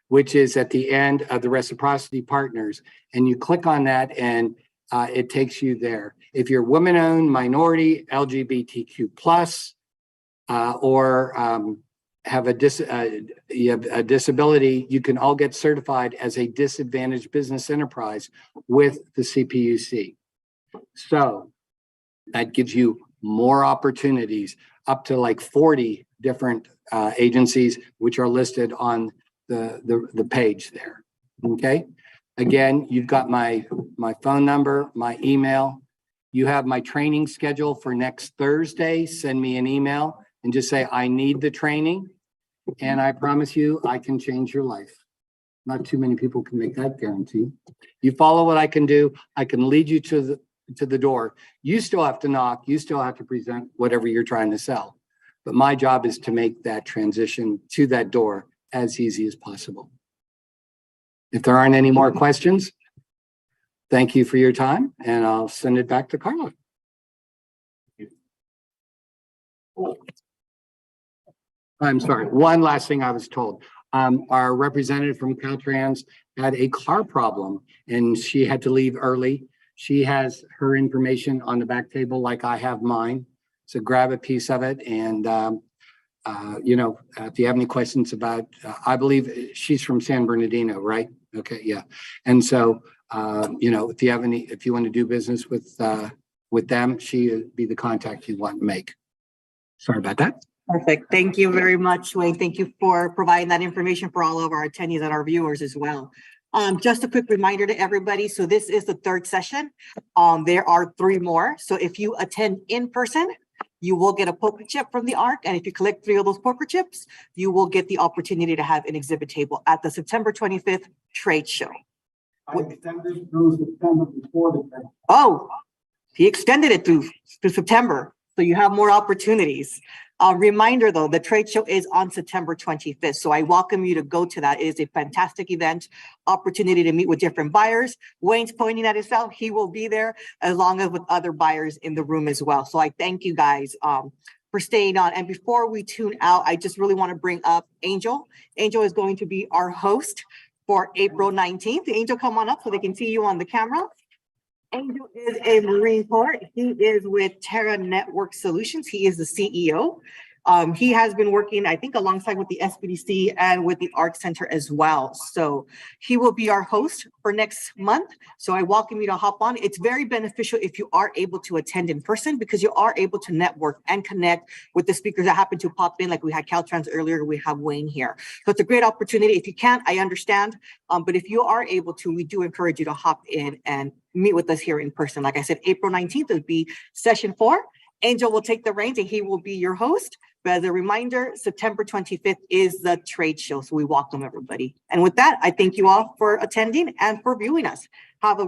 which is at the end of the reciprocity partners. And you click on that and it takes you there. If you're women-owned, minority, LGBTQ+, or have a disability, you can all get certified as a disadvantaged business enterprise with the CPUC. So that gives you more opportunities, up to like 40 different agencies, which are listed on the page there. Okay. Again, you've got my phone number, my email. You have my training schedule for next Thursday. Send me an email and just say, I need the training. And I promise you, I can change your life. Not too many people can make that guarantee. You follow what I can do, I can lead you to the door. You still have to knock. You still have to present whatever you're trying to sell. But my job is to make that transition to that door as easy as possible. If there aren't any more questions, thank you for your time, and I'll send it back to Karla. I'm sorry. One last thing I was told. Our representative from Caltrans had a car problem and she had to leave early. She has her information on the back table like I have mine. So grab a piece of it and, if you have any questions about, I believe she's from San Bernardino, right? Okay, yeah. And so, if you want to do business with them, she would be the contact you want to make. Sorry about that. Perfect. Thank you very much, Wayne. Thank you for providing that information for all of our attendees and our viewers as well. Just a quick reminder to everybody. So this is the third session. There are 3 more. So if you attend in person, you will get a poker chip from the ARC. And if you collect 3 of those poker chips, you will get the opportunity to have an exhibit table at the September 25th trade show. I extended through September before the. Oh, he extended it through September. So you have more opportunities. Reminder though, the trade show is on September 25th. So I welcome you to go to that. It is a fantastic event, opportunity to meet with different buyers. Wayne's pointing at himself. He will be there along with other buyers in the room as well. So I thank you guys for staying on. And before we tune out, I just really want to bring up Angel. Angel is going to be our host for April 19th. Angel, come on up so they can see you on the camera. Angel is a Marine Corps. He is with Terra Network Solutions. He is the CEO. He has been working, I think, alongside with the SBDC and with the ARC Center as well. So he will be our host for next month. So I welcome you to hop on. It's very beneficial if you are able to attend in person because you are able to network and connect with the speakers that happen to pop in. Like we had Caltrans earlier, we have Wayne here. So it's a great opportunity. If you can't, I understand. But if you are able to, we do encourage you to hop in and meet with us here in person. Like I said, April 19th will be session 4. Angel will take the reins and he will be your host. But as a reminder, September 25th is the trade show. So we welcome everybody. And with that, I thank you all for attending and for viewing us. Have a